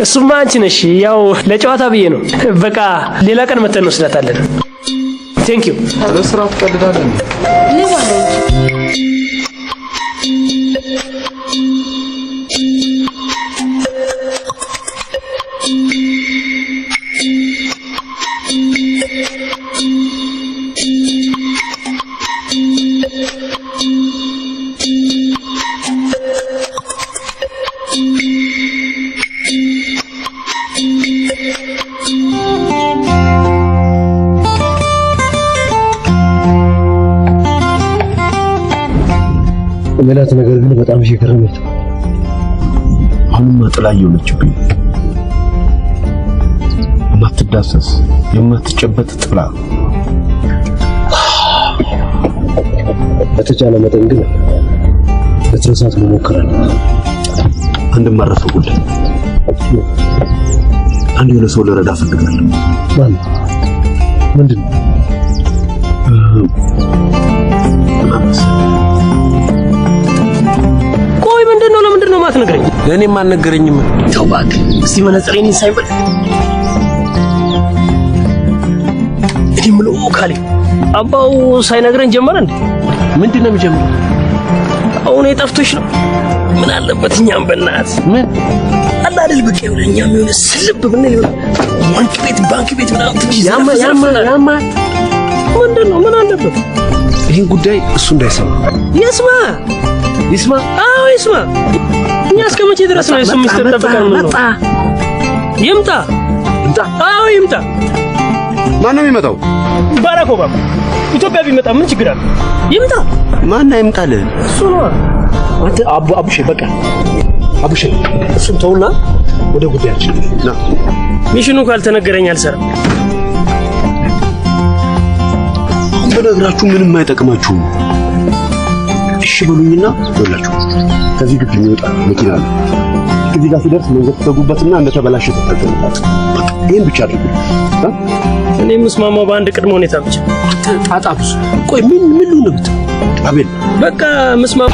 S9: እሱማ አንቺ ነሽ። ያው ለጨዋታ ብዬ ነው። በቃ ሌላ ቀን መተን እንወስዳታለን። ቴንክ ዩ።
S12: ለስራ ትቀልዳለህ?
S5: ሌባ ነው እንጂ
S13: ሜላት ነገር ግን በጣም እየገረመኝ ነው።
S4: አሁንም ጥላዬ ሆነችብኝ። የማትዳሰስ የማትጨበጥ ጥላ።
S13: በተቻለ መጠን ግን ለትረሳት መሞከር አለብን።
S4: አንድ ማረፈ ጉዳይ አንድ የሆነ ሰው ልረዳ ፈልጋለሁ።
S13: ማለት ምንድን ነው?
S9: ቆይ ምንድነው? ለምንድነው ማትነግረኝ?
S12: ለኔም አልነገረኝም።
S9: ተው እባክህ። እስቲ መነጽሬን ሳይበል እኔ ምን ካለ አባው ሳይነግረኝ ጀመረ እንዴ?
S12: ምንድነው የሚጀምረው?
S9: አሁን የጠፍቶሽ ነው። ምን አለበት እኛም በእናት
S12: ምን
S9: አላ አይደል በቃ ይኸውልህ ምን ስልብ ምን ይሆነ ባንክ ቤት ምናምን ትንሽ
S12: ያማ
S9: ምንድነው? ምን አለበት?
S12: ይሄን ጉዳይ እሱ እንዳይሰማ። ይስማ።
S9: አዎ ይስማ። እኛ እስከ መቼ ድረስ ነው እሱ ሚስጥር ተጠብቀን ነው? ይምጣ። አዎ ይምጣ።
S4: ማን ነው የሚመጣው?
S9: ባራክ ኦባማ። ኢትዮጵያ ቢመጣ ምን ችግር አለ? ይምጣ።
S4: ማን አይምጣል?
S9: እሱ ነው።
S13: አንተ አቡሼ በቃ አቡሼ እሱን ተውና ወደ ጉዳያችን ና።
S9: ሚሽኑ ካልተነገረኝ አልሰራም።
S4: አሁን በነግራችሁ ምንም አይጠቅማችሁም። እሺ በሉኝና ይኸውላችሁ ከዚህ ግቢ የሚወጣ መኪና አለ። እዚህ ጋር ሲደርስ መንገድ ተጉበትና እንደተበላሸ ተጠቅሙበት። ይሄን ብቻ አድርጉ።
S9: እኔ መስማማው በአንድ ቅድመ ሁኔታ ብቻ።
S12: ጣጣ ብዙ። ቆይ ምን ነው ብትል
S4: አቤል
S9: በቃ መስማማ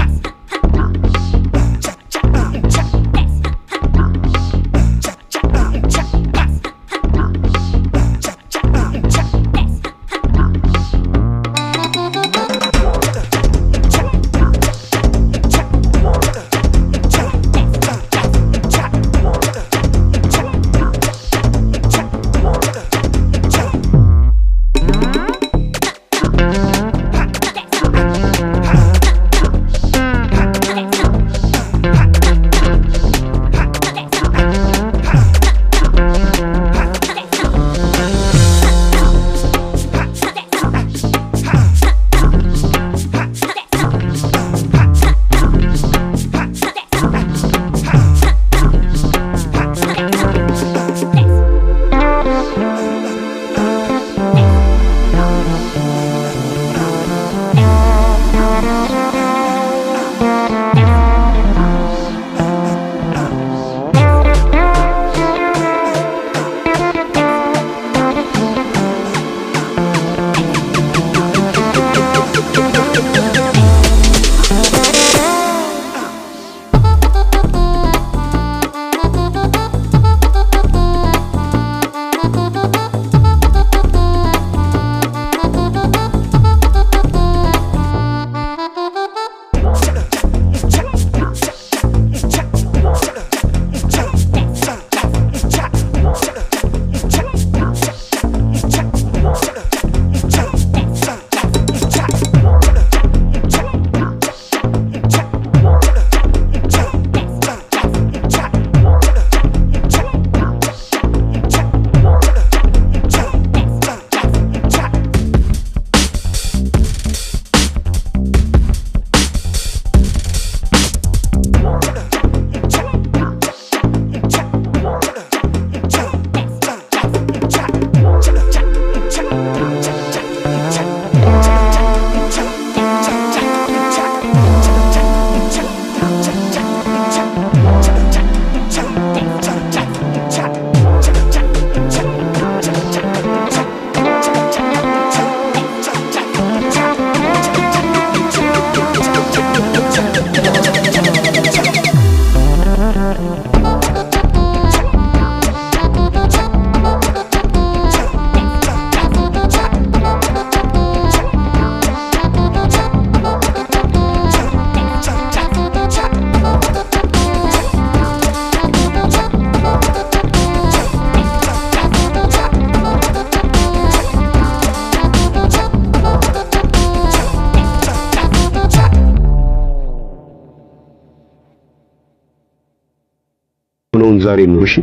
S4: ዛሬ ነው። እሺ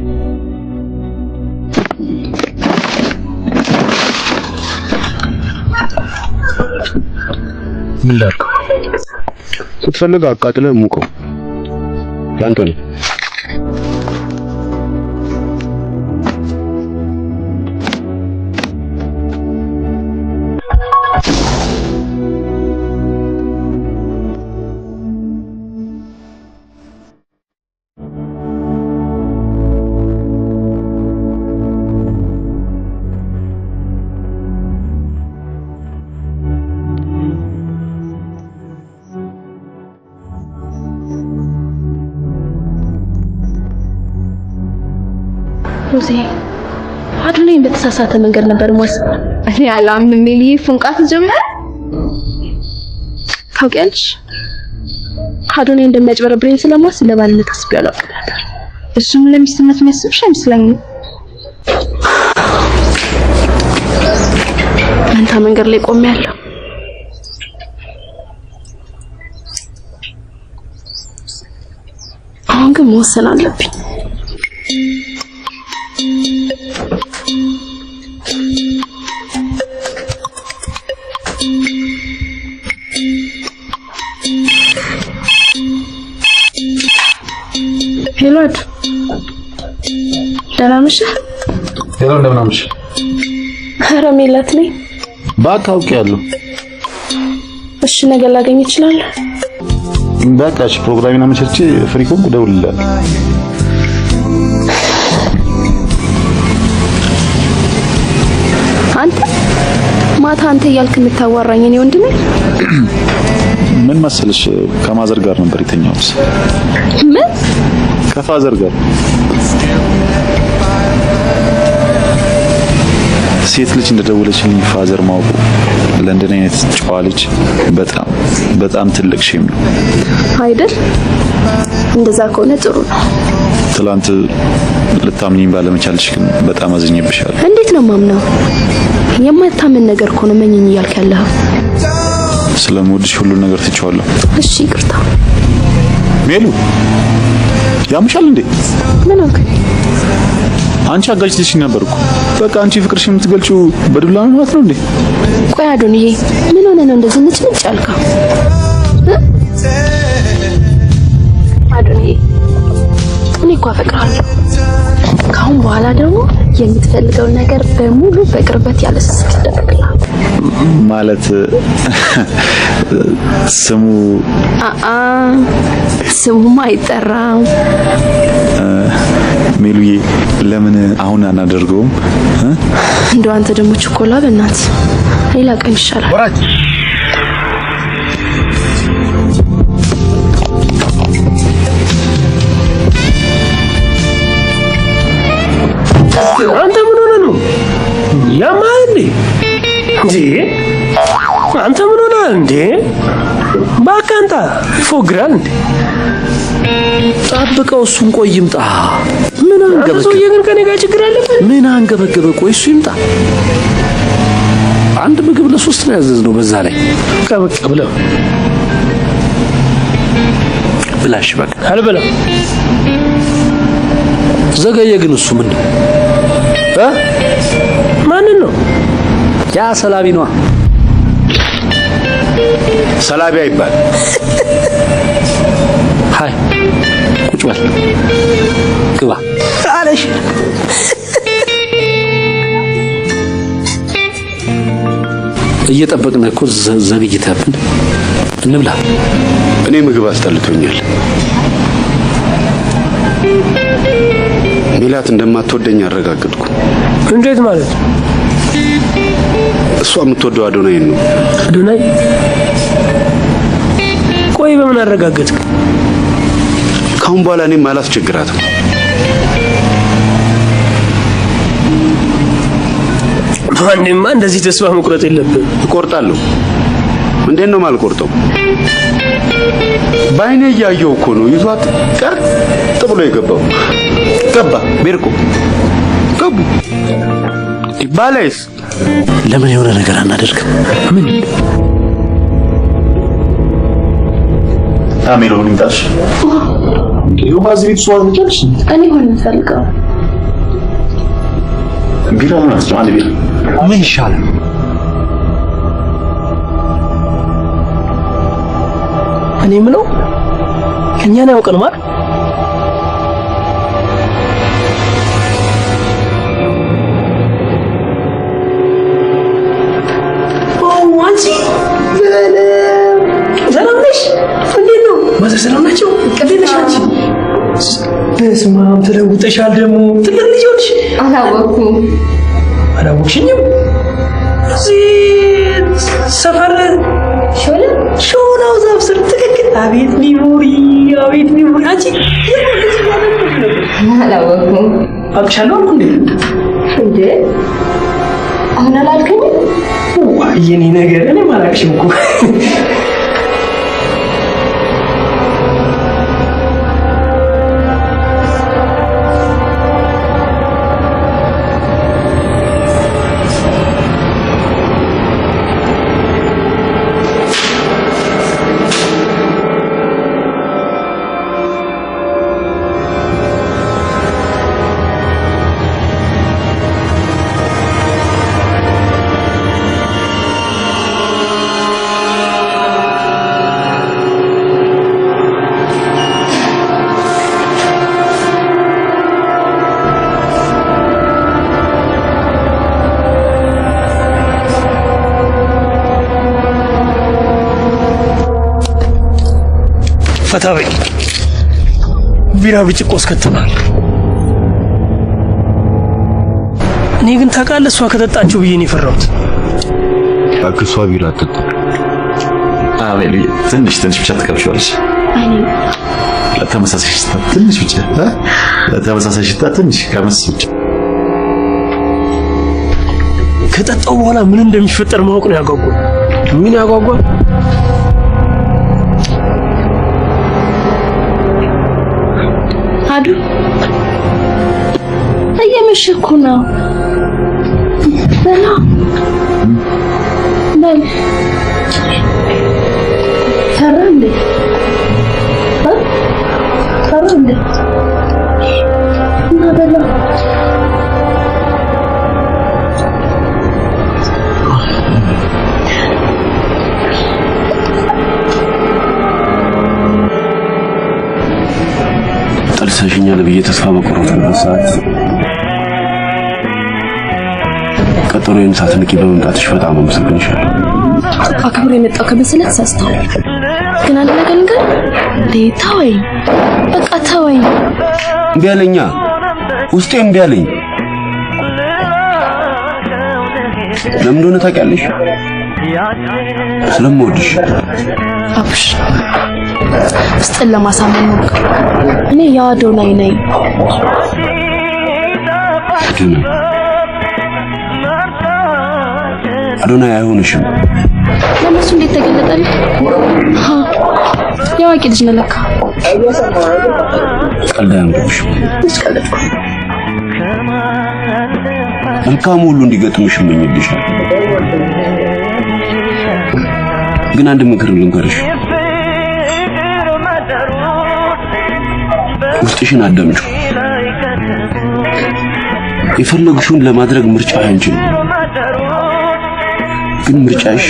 S12: ምን ላድርግ?
S4: ስትፈልግ አቃጥለህ ሙቀው። ያንተ ነው።
S5: ሮዚ አዱኔን በተሳሳተ መንገድ ነበር ሞስ እኔ አላምንም ሜሊ ፍንቃት ጀመረ ታውቂያለሽ አዱኔ እንደሚያጭበረብረኝ ስለማስ ለባልነት አስቢያለሁ እሱም ለሚስትነት የሚያስብሽ አይመስለኝም አንተ መንገድ ላይ ቆሜያለሁ አሁን ግን መወሰን አለብኝ ሄሎ ደህና ነሽ?
S7: ሄሎ እንደምን አመሽ?
S5: ኧረ ሜላት ነኝ።
S7: በቃ አውቄያለሁ።
S5: እሺ ነገ ላገኝ እችላለሁ?
S7: በቃ እሺ ፕሮግራሚን አመቻችቼ ፍሪ ኮንኩ እደውልልሃለሁ።
S5: አንተ ማታ አንተ እያልክ የምታዋራኝ እኔ ወንድ ነኝ?
S7: ምን መሰለሽ ከማዘር ጋር ነበር የተኛሁት።
S5: ምን?
S7: ከፋዘር ጋር። ሴት ልጅ እንደደወለችልኝ ፋዘር ማውቁ ለንደን አይነት ጨዋ ልጅ በጣም ትልቅ ሼም ነው
S5: አይደል? እንደዛ ከሆነ ጥሩ ነው።
S7: ትላንት ልታምኚኝ ባለመቻልሽ ግን በጣም አዝኜብሻለሁ።
S5: እንዴት ነው ማምነው? የማታምን ነገር እኮ ነው መኝኝ እያልክ ያለኸው።
S7: ስለምወድሽ ሁሉ ነገር ትቼዋለሁ።
S5: እሺ ይቅርታ።
S7: ሜሉ ያምሻል እንዴ?
S5: ምን ሆንክ?
S7: አንቺ አጋጭተሽኝ ነበር እኮ። በቃ አንቺ ፍቅርሽ የምትገልጪው በዱላ ነው ማለት ነው እንዴ?
S5: ቆይ አዶንዬ ምን ሆነ ነው እንደዚህ ንጭንጭ ያልከው? አዶንዬ እኔ እኮ አፈቅርሃለሁ። ካሁን በኋላ ደግሞ የምትፈልገው ነገር በሙሉ በቅርበት ያለ ስስት ይደረግልሃል።
S7: ማለት
S5: ስሙማ አይጠራም።
S7: ሜሉዬ ለምን አሁን አናደርገውም?
S5: እንደው አንተ ደግሞ ቸኮላ በእናትህ ሌላ ቀን ይሻላል።
S9: አንተ ምን ሆነ ነው ያማል እንዴ? አንተ ምን ሆነ እንዴ? ባካንታ ፎግራል እንዴ?
S12: ጠብቀው እሱን ቆይ ይምጣ። ምን አንገበገበ?
S9: ሰውዬ ግን ከኔ ጋር ችግር አለበት።
S12: ምን አንገበገበ? ቆይ እሱ ይምጣ። አንድ ምግብ ለሶስት ነው ያዘዝነው። በዛ ላይ
S9: ከበቃ ብለው
S12: ብላሽ በቃ
S9: አልበላም።
S12: ዘገየ ግን እሱ ምን ነው?
S9: ማንን ነው?
S12: ያ ሰላቢ ነው።
S4: ሰላቢ አይባል።
S12: ሃይ ቁጭ በል ግባ
S9: አለሽ።
S12: እየጠበቅን እኮ ዘግይተብን። እንብላ።
S4: እኔ ምግብ አስጠልቶኛል። ሜላት እንደማትወደኝ አረጋግጥኩ።
S9: እንዴት ማለት?
S4: እሷ የምትወደው አዶናይ ነው።
S9: አዶናይ? ቆይ በምን አረጋግጥክ?
S4: ካሁን በኋላ እኔም አላስቸግራትም።
S9: ማንማ እንደዚህ ተስፋ መቁረጥ የለብህም።
S4: እቆርጣለሁ። እንዴት ነው የማልቆርጠው? በአይኔ እያየሁ እኮ ነው ይዟት ቀጥ ብሎ የገባው። ገባ ቤርቆ ገቡ ይባላይስ
S12: ለምን የሆነ ነገር አናደርግም? ምን
S7: አሜሎን ይምጣሽ። የዋዚ ቤት ሷን ልጅ
S5: እኔ ሆነ ፈልገው
S13: ቢራው ነው አስጫለ ቢራ
S12: ምን ይሻላል?
S9: እኔ ምነው እኛን ያውቀን ማለት ሰላም ነሽ? እንዴት ነው? ማዘር ሰላም ናቸው? እንዴት ነሽ አንቺ? በስመ አብ ተለውጠሻል። ደግሞ ትልቅ ልጅ ሆንሽ። አላወቅሽኝም? እዚህ ሰፈር ሾላው ዛፍ ስር ትክክል። አቤት ሚሞሪ፣ አቤት ሚሞሪ። አንቺ
S5: አላወኩም።
S9: አውቅሻለሁ አልኩ እንዴ?
S5: አሁን አላልከኝም?
S9: የኔ ነገር እኔ ማላቅሽም እኮ ፈታበይ ቢራ ብጭቆ እስከተናል። እኔ ግን ታውቃለህ እሷ ከጠጣችሁ ብዬ ነው የፈራሁት።
S4: እሷ ቢራ አጠጣ።
S13: አቤል ትንሽ ብቻ ተቀብሻለሽ። ለተመሳሳይ ሽታ ትንሽ ቀመስ ብቻ።
S9: ከጠጣው በኋላ ምን እንደሚፈጠር ማወቅ ነው ያጓጓል።
S12: ምን ያጓጓል?
S5: አዱ እየመሸ እኮ ነው። በላ በል ፈራ እንዴ? እና በላ
S4: ጠልሰሽኛል ብዬ ተስፋ በቆረጥኩበት ሰዓት ቀጠሮዬን ሳትንቂ በመምጣትሽ በጣም አመሰግንሻለሁ።
S5: አክብሮ የመጣው ከመሰለህ ተሳስተሃል። ግን አንድ ነገር ተወኝ፣ በቃ ተወኝ።
S4: እምቢ አለኛ፣ ውስጤ እምቢ አለኝ። ለምን እንደሆነ ታውቂያለሽ? ስለምወድሽ።
S5: አብሽ ውስጥን ለማሳመን ሞክር። እኔ የአዶናይ ነኝ።
S4: አዶናይ አይሆንሽም።
S5: ለነሱ እንዴት ተገለጠልህ? የአዋቂ ልጅ ነህ ለካ።
S4: ቀልድ አያምርብሽም። መልካም ሁሉ እንዲገጥምሽ እመኝልሻለሁ። ግን አንድ ምክር ልንገርሽ። ውስጥሽን አዳምጪው። የፈለግሽውን ለማድረግ ምርጫ አንቺን ግን ምርጫሽ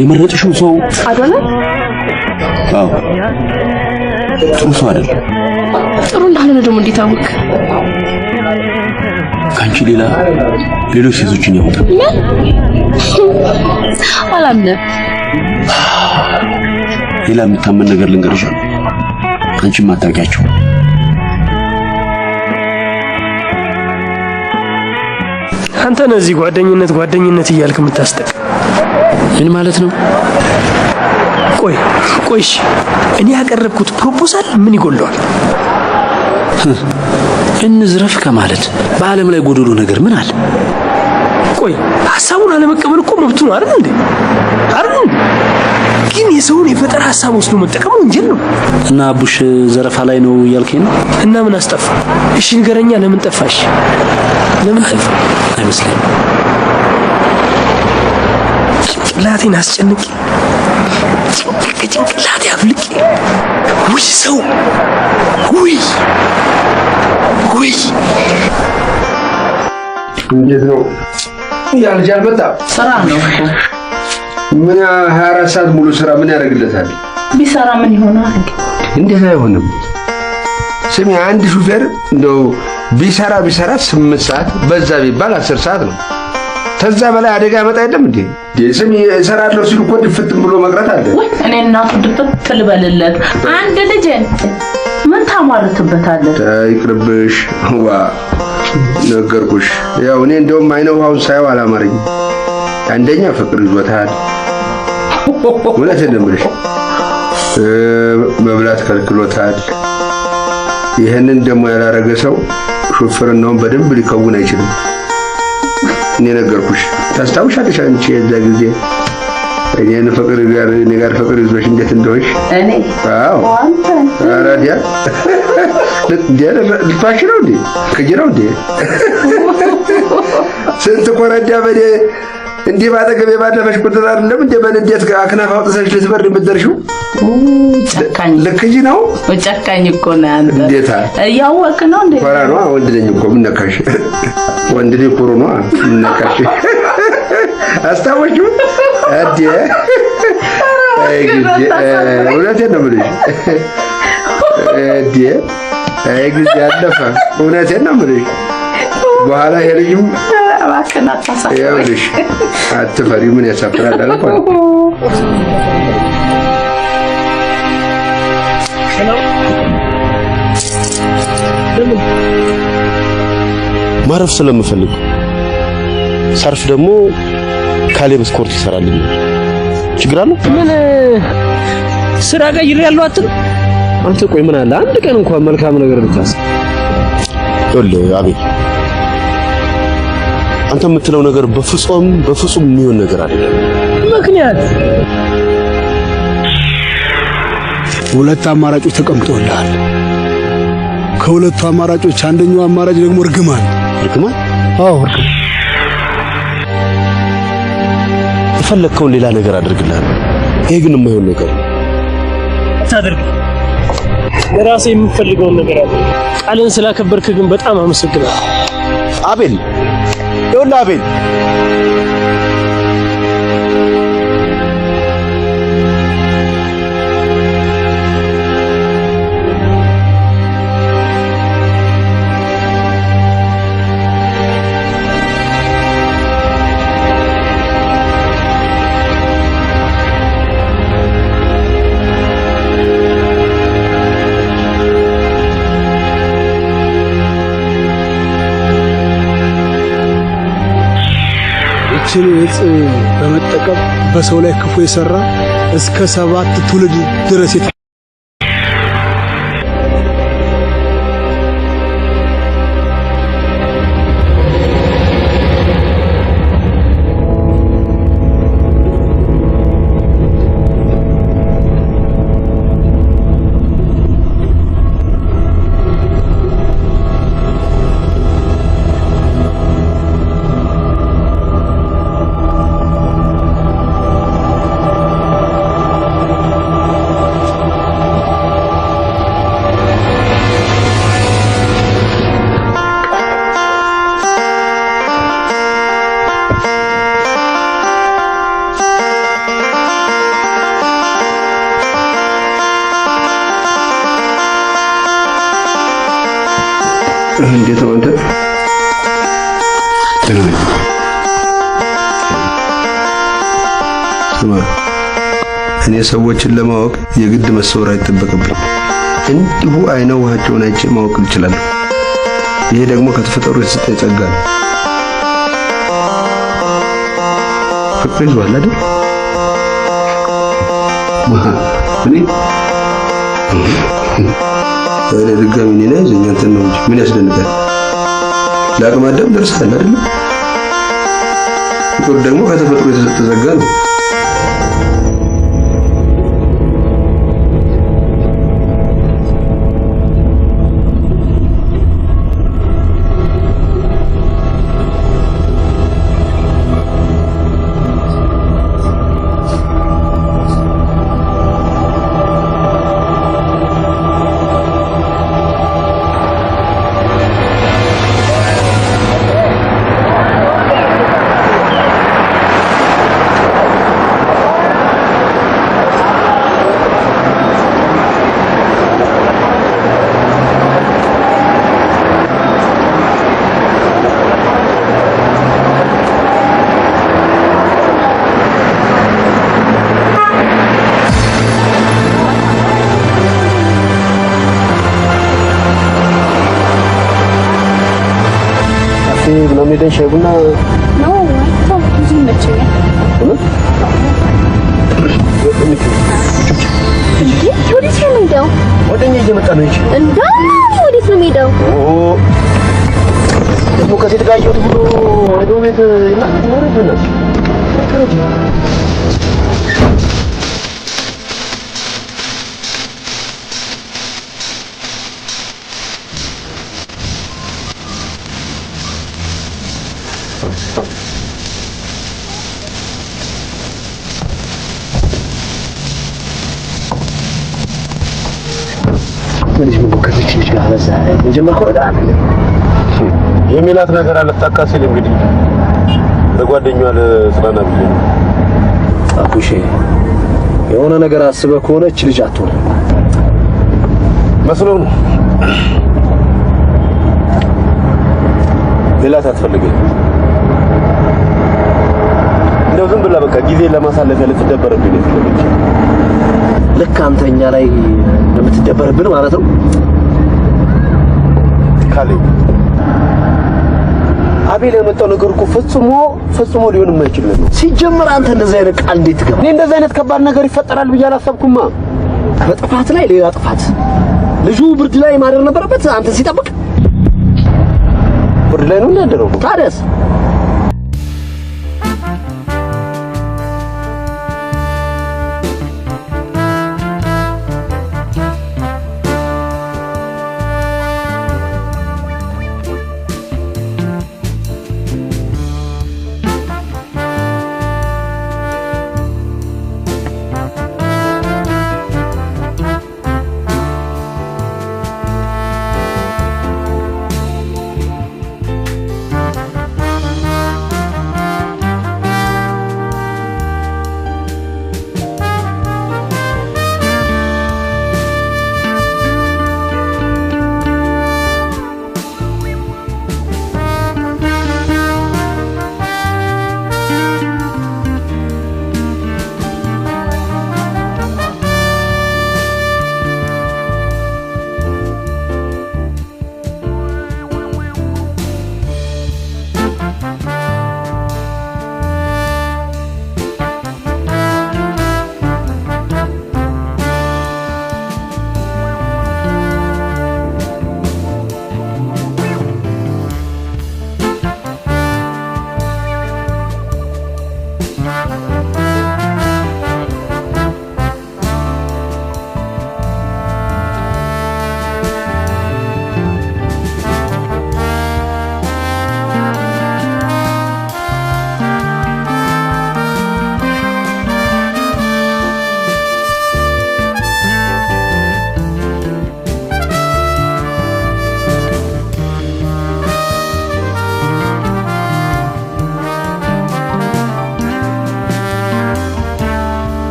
S4: የመረጥሽው ሰው
S5: አዶናይ
S4: አዎ ጥሩ ሰው አይደለም።
S5: ጥሩ እንዳልሆነ ደግሞ እንዴት አወቅ?
S4: ካንቺ ሌላ ሌሎች ሴቶችን ያውጣል።
S5: አላምንም።
S4: ሌላ የምታመን ነገር ልንገርሽ፣ አንቺም አታውቂያቸው።
S9: አንተ ነህ እዚህ ጓደኝነት እያልክ የምታስጠቅ።
S2: ምን ማለት ነው?
S9: ቆይሽ እኔ ያቀረብኩት ፕሮፖዛል ምን ይጎለዋል?
S2: እንዝረፍ ከማለት በዓለም ላይ ጎደሎ ነገር ምን አለ?
S9: ቆይ ሐሳቡን አለመቀበል እኮ መብቱ ነው አይደል እንዴ? ግን የሰውን የፈጠራ ሐሳብ ወስዶ መጠቀም ወንጀል ነው።
S2: እና አቡሽ ዘረፋ ላይ ነው እያልከኝ ነው?
S9: እና ምን አስጠፋ? እሺ ንገረኛ፣ ለምን ጠፋሽ? ለምን ጠፋ?
S2: አይመስለኝም።
S9: ጭንቅላቴን አስጨንቂ። ጭንቅላት ያፍልቅ ውይ ሰው ውይ
S8: እንዴት ነው ያልጅ አልመጣም
S6: ስራ ነው
S8: ምን 24 ሰዓት ሙሉ ስራ ምን ያደርግለታል
S6: ቢሰራ ምን ይሆናል
S8: እንዴት አይሆንም ስሚ አንድ ሹፌር እንደው ቢሰራ 8 ሰዓት በዛ ቢባል 10 ሰዓት ነው ተዛ በላይ አደጋ ያመጣ አይደለም እንዴ ስሚ እሰራለሁ ሲሉ እኮ ድፍት ብሎ መቅረት አለ
S6: ወይ እኔ እናቱ ድፍት ልበልለት አንድ ልጅ ምን ታማርትበታለህ
S8: ይቅርብሽ ዋ ነገርኩሽ ያው እኔ እንደውም አይነውሃውን ሳይው አላማረኝ አንደኛ ፍቅር ይዞታል ወለተ ደምልሽ መብላት ከልክሎታል ይሄንን ደሞ ያላረገ ሰው ሹፍርናውን በደንብ ሊከውን አይችልም እኔ ነገርኩሽ ታስታውሻለሽ አንቺ የዛ ጊዜ እኔን ፍቅር ጋር ፍቅር ይዞሽ እንዴት እንደሆንሽ
S6: እኔ
S8: አዎ አራዲያ ልትዋሽ ነው እንዴ ከጅራው እንዴ ስንት ኮረዳ በኔ እንዲህ ባጠገቤ ባለፈሽ ቁጥር አይደለም እንደ በንዴት አክናፍ አውጥተሽ ልትበር የምትደርሺው
S6: ጨካኝ
S8: ልክጂ ነው
S6: ጨካኝ እኮ ነው አንተ
S8: እንዴታ
S6: ያወቅ ነው እንዴ
S8: ኮራ ነው ወንድ ነኝ እኮ ምን ነካሽ ወንድ ልጅ ኮሮ ነው ምን ነካሽ አስታወሽው አዲ አይ ግዜ እውነቴን ነው የምልሽ አዲ አይ ግዜ አለፈ እውነቴን ነው የምልሽ በኋላ የልጅም
S6: አባከናታሳ
S8: ያውልሽ አትፈሪ ምን ያሳፍራል አልኳት
S4: ማረፍ ስለምፈልግ ሰርፍ ደግሞ ካሌብ ስኮርት ይሰራልኝ ችግር አለ
S9: ምን ስራ ቀይሬ ያለው አትል
S12: አንተ ቆይ ምን አለ አንድ ቀን እንኳን መልካም ነገር ብታስ
S4: አቤት አንተ የምትለው ነገር በፍጹም የሚሆን ነገር አይደለም
S9: ምክንያት
S7: ሁለት አማራጮች ተቀምጠውልሃል ከሁለቱ አማራጮች አንደኛው አማራጭ ደግሞ እርግማን አዎ እርግማን
S4: የፈለከውን ሌላ ነገር አድርግልሃለሁ ይሄ ግን የማይሆን ነገር
S9: ታደርግ ለራሴ የምፈልገውን ነገር አድርግ ቃልን ስላከበርክ ግን በጣም አመሰግናለሁ
S4: አቤል ይኸውልህ አቤል
S7: ይህችን ዕፅ በመጠቀም በሰው ላይ ክፉ የሰራ እስከ 7 ትውልድ ድረስ
S8: እንዴት ነው አንተ ስማ እኔ ሰዎችን ለማወቅ የግድ መሰወር አይጠበቅብኝ እንዲሁ አይነ ውሃቸውን አይቼ ማወቅ እችላለሁ ይሄ ደግሞ ከተፈጠሩ የተሰጠኝ ጸጋ ነው ፍቅር ይዟል አይደል እኔ ድጋሚ እኔ ላይ እንትን ነው እንጂ ምን ያስደንቃል ለአቅመ አዳም ደርሰሃል አይደል ፍቅር ደግሞ ከተፈጥሮ የተሰጠ ጸጋ ነው
S9: ሄደን ሻይ ቡና
S5: ነው አይተው ብዙ ይመቸኛል። ወዴት ነው የምሄደው?
S9: ወደኛ እየመጣ ነው እንጂ
S5: ወዴት ነው የምሄደው?
S9: ደግሞ ከሴት ጋር እየወጡ ብሎ ወደ ቤት ይላል።
S12: ልጅ ምን ከዚህ ልጅ ጋር በዛ የጀመርከው ነገር አለ
S4: የሚላት ነገር አልተጣካ ሲል እንግዲህ ለጓደኛዋ ለጽናና ብዬ
S12: አኩሼ የሆነ ነገር አስበህ ከሆነች ልጅ አትሆንም
S4: መስሎ ነው። ሌላት አትፈልገኝ እንደው ዝም ብላ በቃ ጊዜ ለማሳለፍ ልትደበርብኝ ነው።
S12: ልክ አንተኛ ላይ እንደምትደበርብን ማለት ነው።
S4: ካሌ አቤል የመጣው ነገር እኮ ፈጽሞ ሊሆን የማይችል ነው።
S12: ሲጀመር አንተ እንደዛ አይነት ቃል እንዴት ትገባ?
S4: እኔ እንደዛ አይነት ከባድ ነገር ይፈጠራል ብዬ አላሰብኩማ።
S12: በጥፋት ላይ ሌላ ጥፋት። ልጁ ብርድ ላይ ማደር ነበረበት አንተ ሲጠብቅ።
S4: ብርድ ላይ ነው እንዳደረው።
S12: ታዲያስ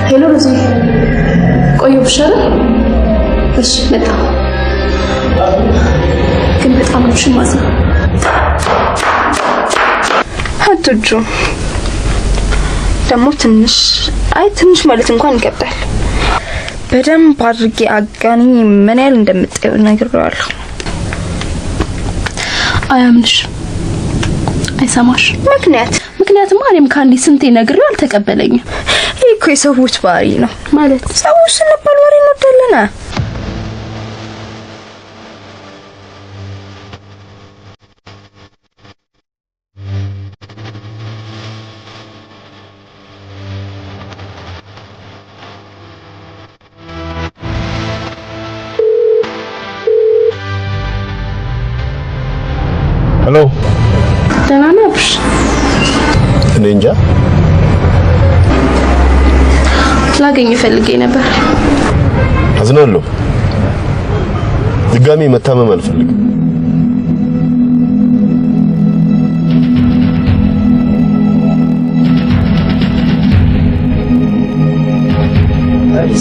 S5: ሄሎ ሮዚ ቆየሁ ብሻለ እሺ መጣ ግን በጣም ነው ሽማዝ
S14: አትጁ ደግሞ ትንሽ ማለት እንኳን ይከብዳል በደንብ አድርጌ አጋኒ ምን ያህል እንደምትጠይው ነግሬዋለሁ
S5: አያምንሽ አይሰማሽ ምክንያቱም እኔም ካንዲ ስንቴ ነግሬው አልተቀበለኝም
S14: ይሄ እኮ የሰዎች ባህሪ ነው
S5: ማለት
S14: ሰዎች ስንባል ወሬ እንወዳለን
S15: ሄሎ
S5: ደህና ነሽ
S15: እኔ እንጃ
S5: ላገኝ ፈልጌ ነበር
S15: አዝናለሁ ድጋሚ መታመም አልፈልግም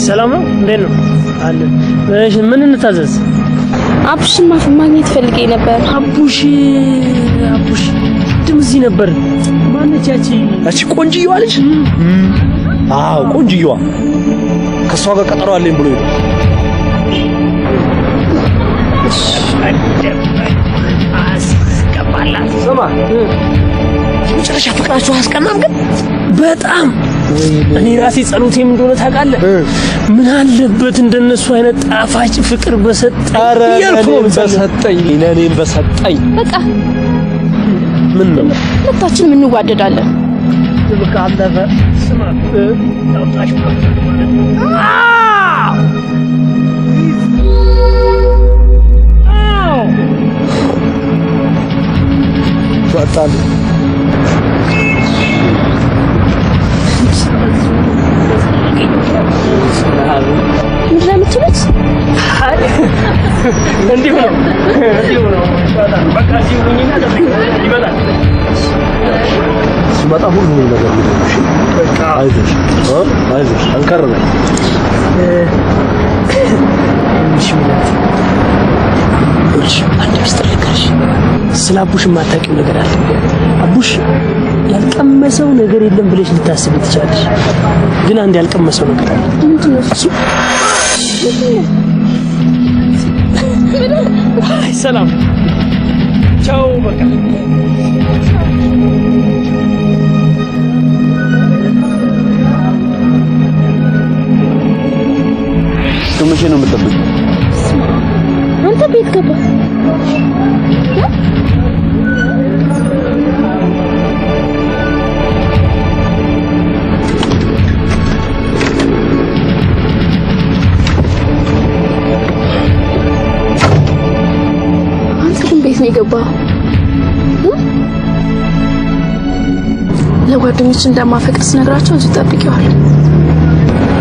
S9: ሰላም ነው እንዴት ነው አለ እሺ ምን እንታዘዝ
S5: አቡሽን ማግኘት ፈልጌ ነበር
S9: አቡሽ ድምዚ ነበር ማነች ያቺ ቆንጅየዋ ልጅ
S12: አዎ ቆንጅየዋ ከሷ ጋር ቀጠሮ አለኝ ብሎ ይሉ
S9: ሰማ መጨረሻ ፍቅራችሁ አስቀናም ግን በጣም እኔ ራሴ ጸሎቴም እንደሆነ ታውቃለህ ምን አለበት እንደነሱ አይነት ጣፋጭ ፍቅር
S12: እኔን በሰጠኝ
S5: በቃ
S9: ምን ነው
S5: ሁለታችንም እንዋደዳለን
S9: በቃ አለፈ ስማ ታውጣሽ
S12: በጣም
S5: ምንድን ነው የምትሉት?
S9: እንዲሁ ነው በቃ እዚሁ ሁኚና ይመጣል
S12: ሲመጣ ሁሉ ነገር ይደርሽ በቃ አይዞሽ አንከር ነው
S9: እሺ አንድ ሚስጥር ልንገርሽ ስለ አቡሽ የማታውቂው ነገር አለ አቡሽ ያልቀመሰው ነገር የለም ብለሽ ልታስቢ ትችላለሽ ግን አንድ ያልቀመሰው ነገር አለ
S5: ምንድን ነው እሱ?
S9: ሰላም ቻው በቃ
S15: መቼ ነው የምትጠብቂው
S5: አንተ ቤት ገባ አንተ ግን ቤት ነው የገባው ለጓደኞች እንደማፈቅር ስነግራቸው እዚህ ጠብቂዋል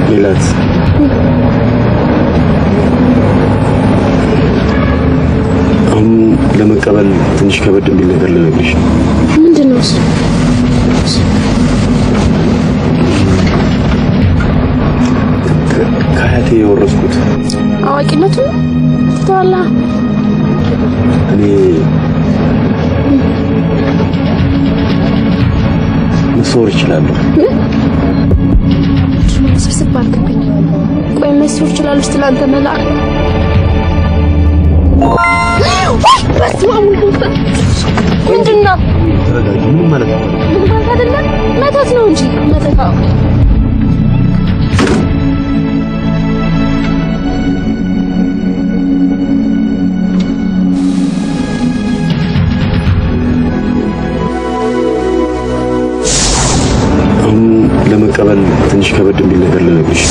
S15: ሜላት ለመቀበል ትንሽ ከበድ የሚል ነገር ልነግርሽ
S5: ምንድነው እሱ
S15: ከአያቴ የወረስኩት
S5: አዋቂነቱ ተዋላ
S15: እኔ መሰወር እችላለሁ
S5: ስብስብ አልክብኝ ቆይ መሰወር እችላለሁ ስትል አንተ መልአክ ምንድነው
S15: ምን ማለት ነው
S5: አይደለም መተት ነው እንጂ መተታው
S15: ለመቀበል ትንሽ ከበድ የሚል ነገር ልነግርሽ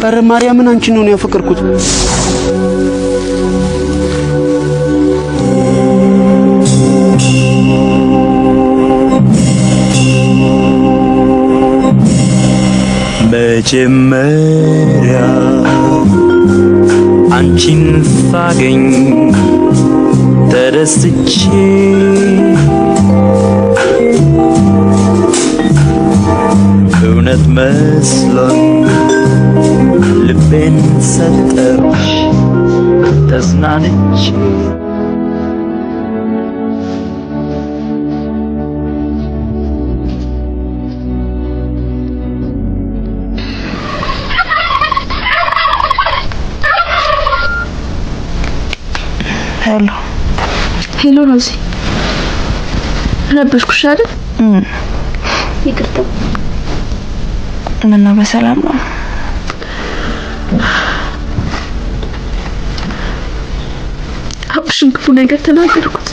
S4: ኧረ ማርያምን አንቺን ነው ያፈቀርኩት
S16: መጀመሪያ አንቺን ሳገኝ ተደስቼ መስሎኝ ልቤን ሰጠሁሽ ተዝናንቼ
S5: ሄሎ ሮዚ ረበሽኩሽ አይደል? ይቅርታ።
S14: ምነው በሰላም ነው?
S5: አብሽን ክፉ ነገር ተናገርኩት።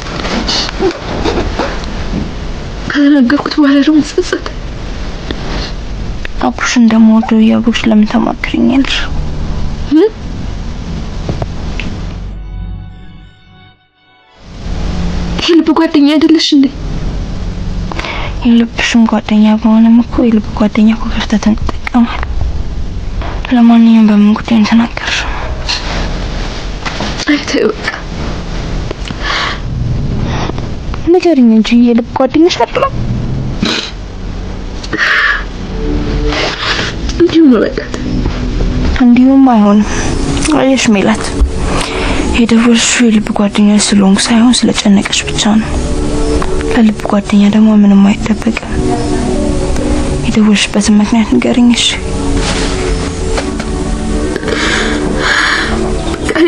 S5: ከተናገርኩት በኋላ ደግሞ ጸጸት።
S14: አብሽ እንደምወደው ያውቅሽ ለምን ተማክሪኛለሽ?
S5: የልብ ጓደኛ አይደለሽ እንዴ?
S14: የልብሽም ጓደኛ በሆነም እኮ የልብ ጓደኛ እኮ ክፍተትን ይጠቀማል። ለማንኛውም በምን ጉዳይ ተናገርሽ?
S5: አይተው
S14: ንገሪኝ እንጂ የልብ ጓደኛሽ አይደለም?
S5: እንዲሁም በቃ
S14: እንዲሁም አይሆንም። አየሽ ሜላት፣ የደወልሽው የልብ ጓደኛ ስለሆንኩ ሳይሆን ስለጨነቀሽ ብቻ ነው። ለልብ ጓደኛ ደግሞ ምንም አይደበቅም። የደወልሽበትን ምክንያት ንገሪኝ እሺ?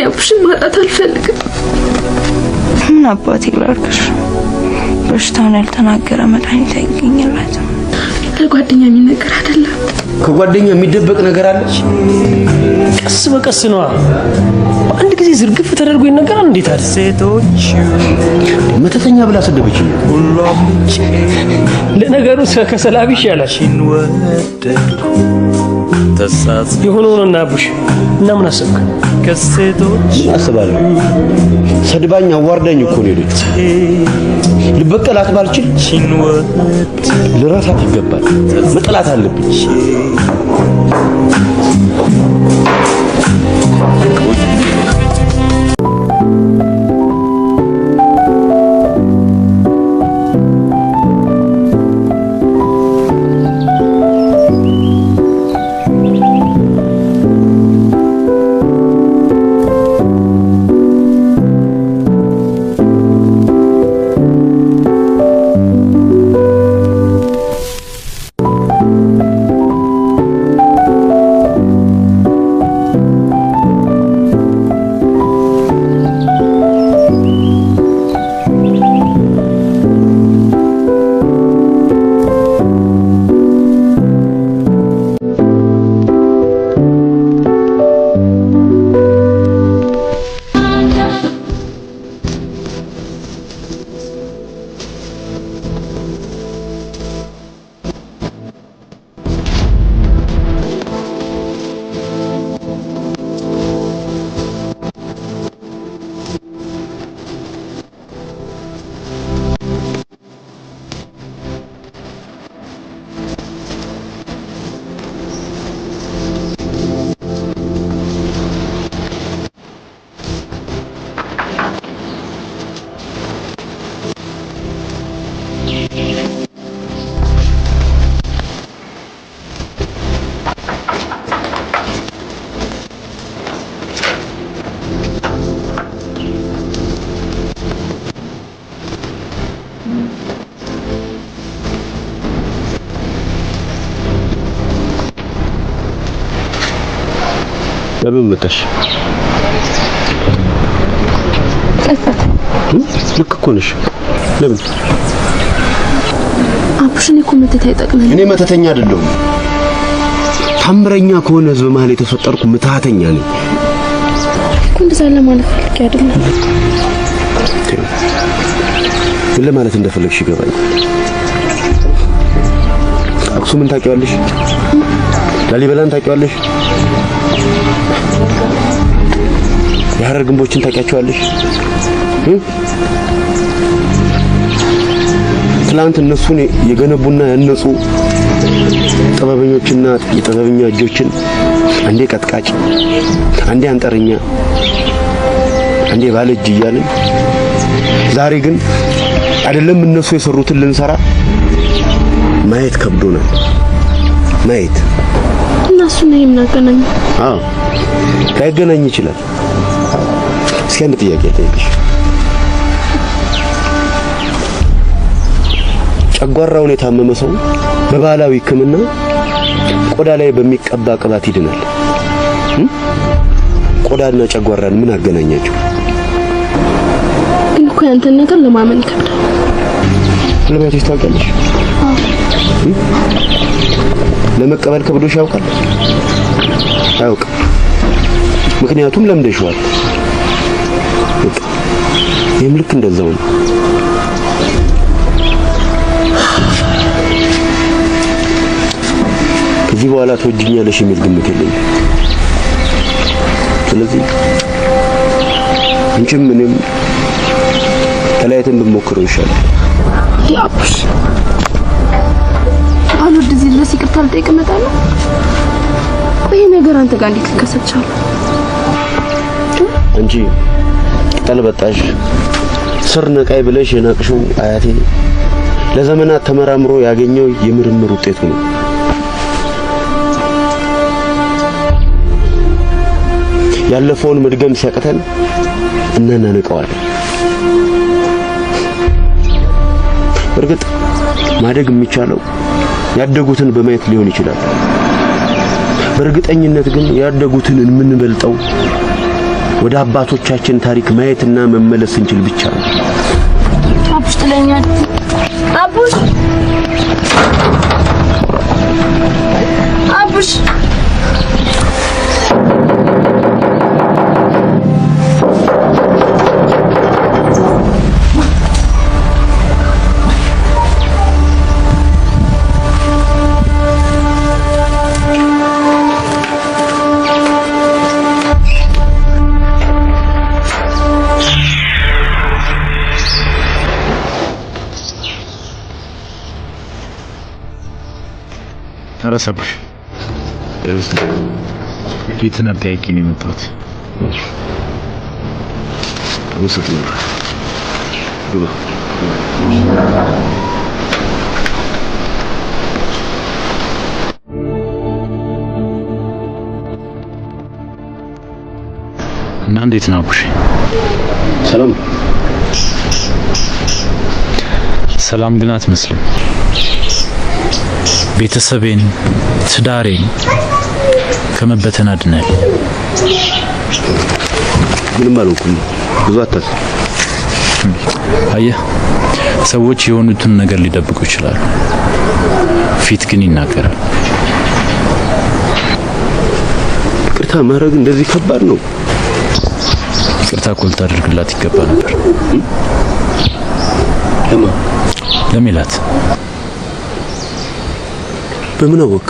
S5: አብሽን ማጣት አልፈልግም።
S14: ምን አባቴ ላድርግሽ? በሽታውን ያልተናገረ መድኃኒት አይገኝለትም።
S5: ለጓደኛ የሚነገር አይደለም።
S10: ከጓደኛ የሚደበቅ ነገር አለች?
S9: ቀስ በቀስ ነው። አንድ ጊዜ ዝርግፍ ተደርጎ ይነገራል። እንዴት አለ
S16: ሴቶች
S10: መተተኛ ብላ ሰደበችኝ።
S9: ለነገሩ ከሰላቢ ይሻላል። የሆነውን አቡሽ እና ምን አሰብክ?
S16: ከሴቶች
S10: አስባለሁ። ሰድባኝ አዋርዳኝ እኮ ነው የሄደች። ልበቀላት ባልችል ልረሳት ይገባል። መጥላት አለብኝ።
S15: ለምን መጣሽ? ልክ እኮ ነሽ። ለምን
S5: አቡሽን እኮ መተት አይጠቅመኝ።
S10: እኔ መተተኛ አይደለሁም። ታምረኛ ከሆነ ህዝብ መሀል የተፈጠርኩ ምትሃተኛ ነኝ።
S5: እንደዛ ለማለት ፈልጌ አይደለም።
S10: ምን ለማለት እንደፈለግሽ ይገባኝ። አክሱምን ታውቂዋለሽ? ላሊበላን ታውቂዋለሽ? የሐረር ግንቦችን ታውቂያቸዋለሽ? ትላንት እነሱን የገነቡና ያነጹ ጥበበኞችና የጥበበኛ እጆችን አንዴ ቀጥቃጭ፣ አንዴ አንጠረኛ፣ አንዴ ባለእጅ እያልን ዛሬ ግን አይደለም እነሱ የሰሩትን ልንሰራ ማየት ከብዶናል።
S15: ማየት
S5: እና እሱ ነው የምናገናኝ?
S15: አዎ ላይገናኝ ይችላል። እስኪ አንድ ጥያቄ ልጠይቅሽ። ጨጓራውን የታመመ ሰው በባህላዊ ሕክምና ቆዳ ላይ በሚቀባ ቅባት ይድናል። ቆዳና ጨጓራን ምን አገናኛቸው?
S5: ግን እኮ ያንተን ነገር ለማመን ይከብዳል።
S15: ለማየት ታውቂያለሽ? ለመቀበል ከብዶሽ ያውቃል? አያውቅም። ምክንያቱም ለምደሽዋል። ይህም ልክ እንደዛው ነው። ከዚህ በኋላ ትወጂኛለሽ የሚል ግምት የለኝም። ስለዚህ አንቺም ምንም ተለያይተን ብንሞክረው ይሻላል።
S5: ያቡሽ አሉ እዚህ ድረስ ይቅርታ ልጠይቅ እመጣለሁ። ይሄ ነገር አንተ ጋር እንዴት ይከሰቻል?
S15: አንቺ ቅጠል በጣሽ ስር ነቃይ ብለሽ የናቅሽው አያቴ ለዘመናት ተመራምሮ ያገኘው የምርምር ውጤቱ ነው። ያለፈውን መድገም ሲያቅተን እናናንቀዋለን። እርግጥ ማደግ የሚቻለው ያደጉትን በማየት ሊሆን ይችላል። በእርግጠኝነት ግን ያደጉትን የምንበልጠው ወደ አባቶቻችን ታሪክ ማየትና መመለስ እንችል ብቻ ነው።
S5: አቡሽ ጥለኛል። አቡሽ አቡሽ
S13: አረሰብሽ ፊትና ጠይቂ ነው የመጣሁት።
S15: ውስጥ ነው ግባ።
S13: እና እንዴት ነው አቡሽ?
S15: ሰላም
S13: ሰላም ግን አትመስልም። ቤተሰቤን ትዳሬን ከመበተን አድነል።
S15: ምንም አልሆንኩም። ብዙ አታስብ።
S13: አየህ ሰዎች የሆኑትን ነገር ሊደብቁ ይችላሉ፣ ፊት ግን ይናገራል።
S15: ይቅርታ ማድረግ እንደዚህ ከባድ ነው?
S13: ይቅርታ እኮ ልታደርግላት ይገባ ነበር። ለሜላት
S15: በምን አወቅ?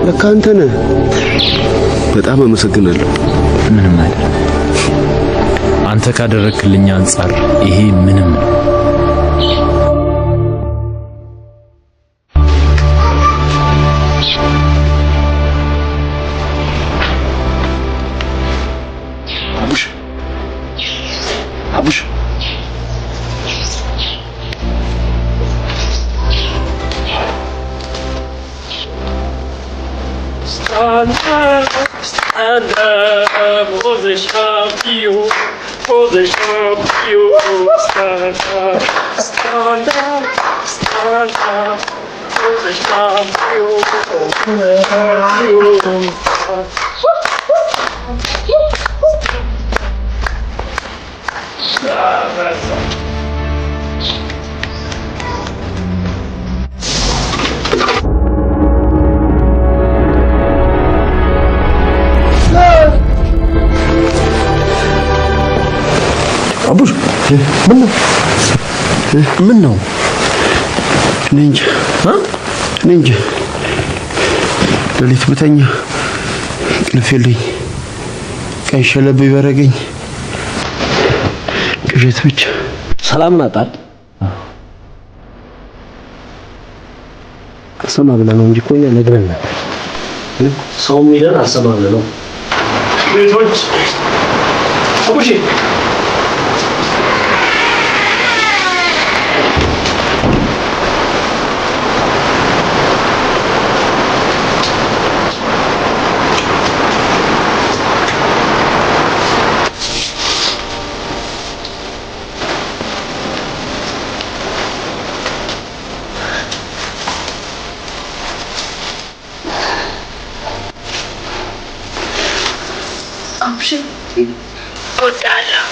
S15: ለካ አንተ ነህ። በጣም አመሰግናለሁ።
S13: ምንም አይደለም። አንተ ካደረክልኝ አንጻር ይሄ ምንም ነው።
S15: አቡሽ
S16: Stand up, for the champion, for the champion. Stand up, for the champion, for the champion.
S15: አቡሽ ምን ነው? እኔ እንጃ ሌሊት ብተኛ እንቅልፍ የለኝ። ቀን ሸለብ ይበረገኝ ቅዠት ብቻ።
S12: ሰላም ናጣል።
S9: አልሰማ ብለህ ነው እንጂ እኮ እኛ ነግረናል። ሰው የሚለን አልሰማ ብለህ ነው። ቤቶች አቡሺ
S6: እወድሃለሁ።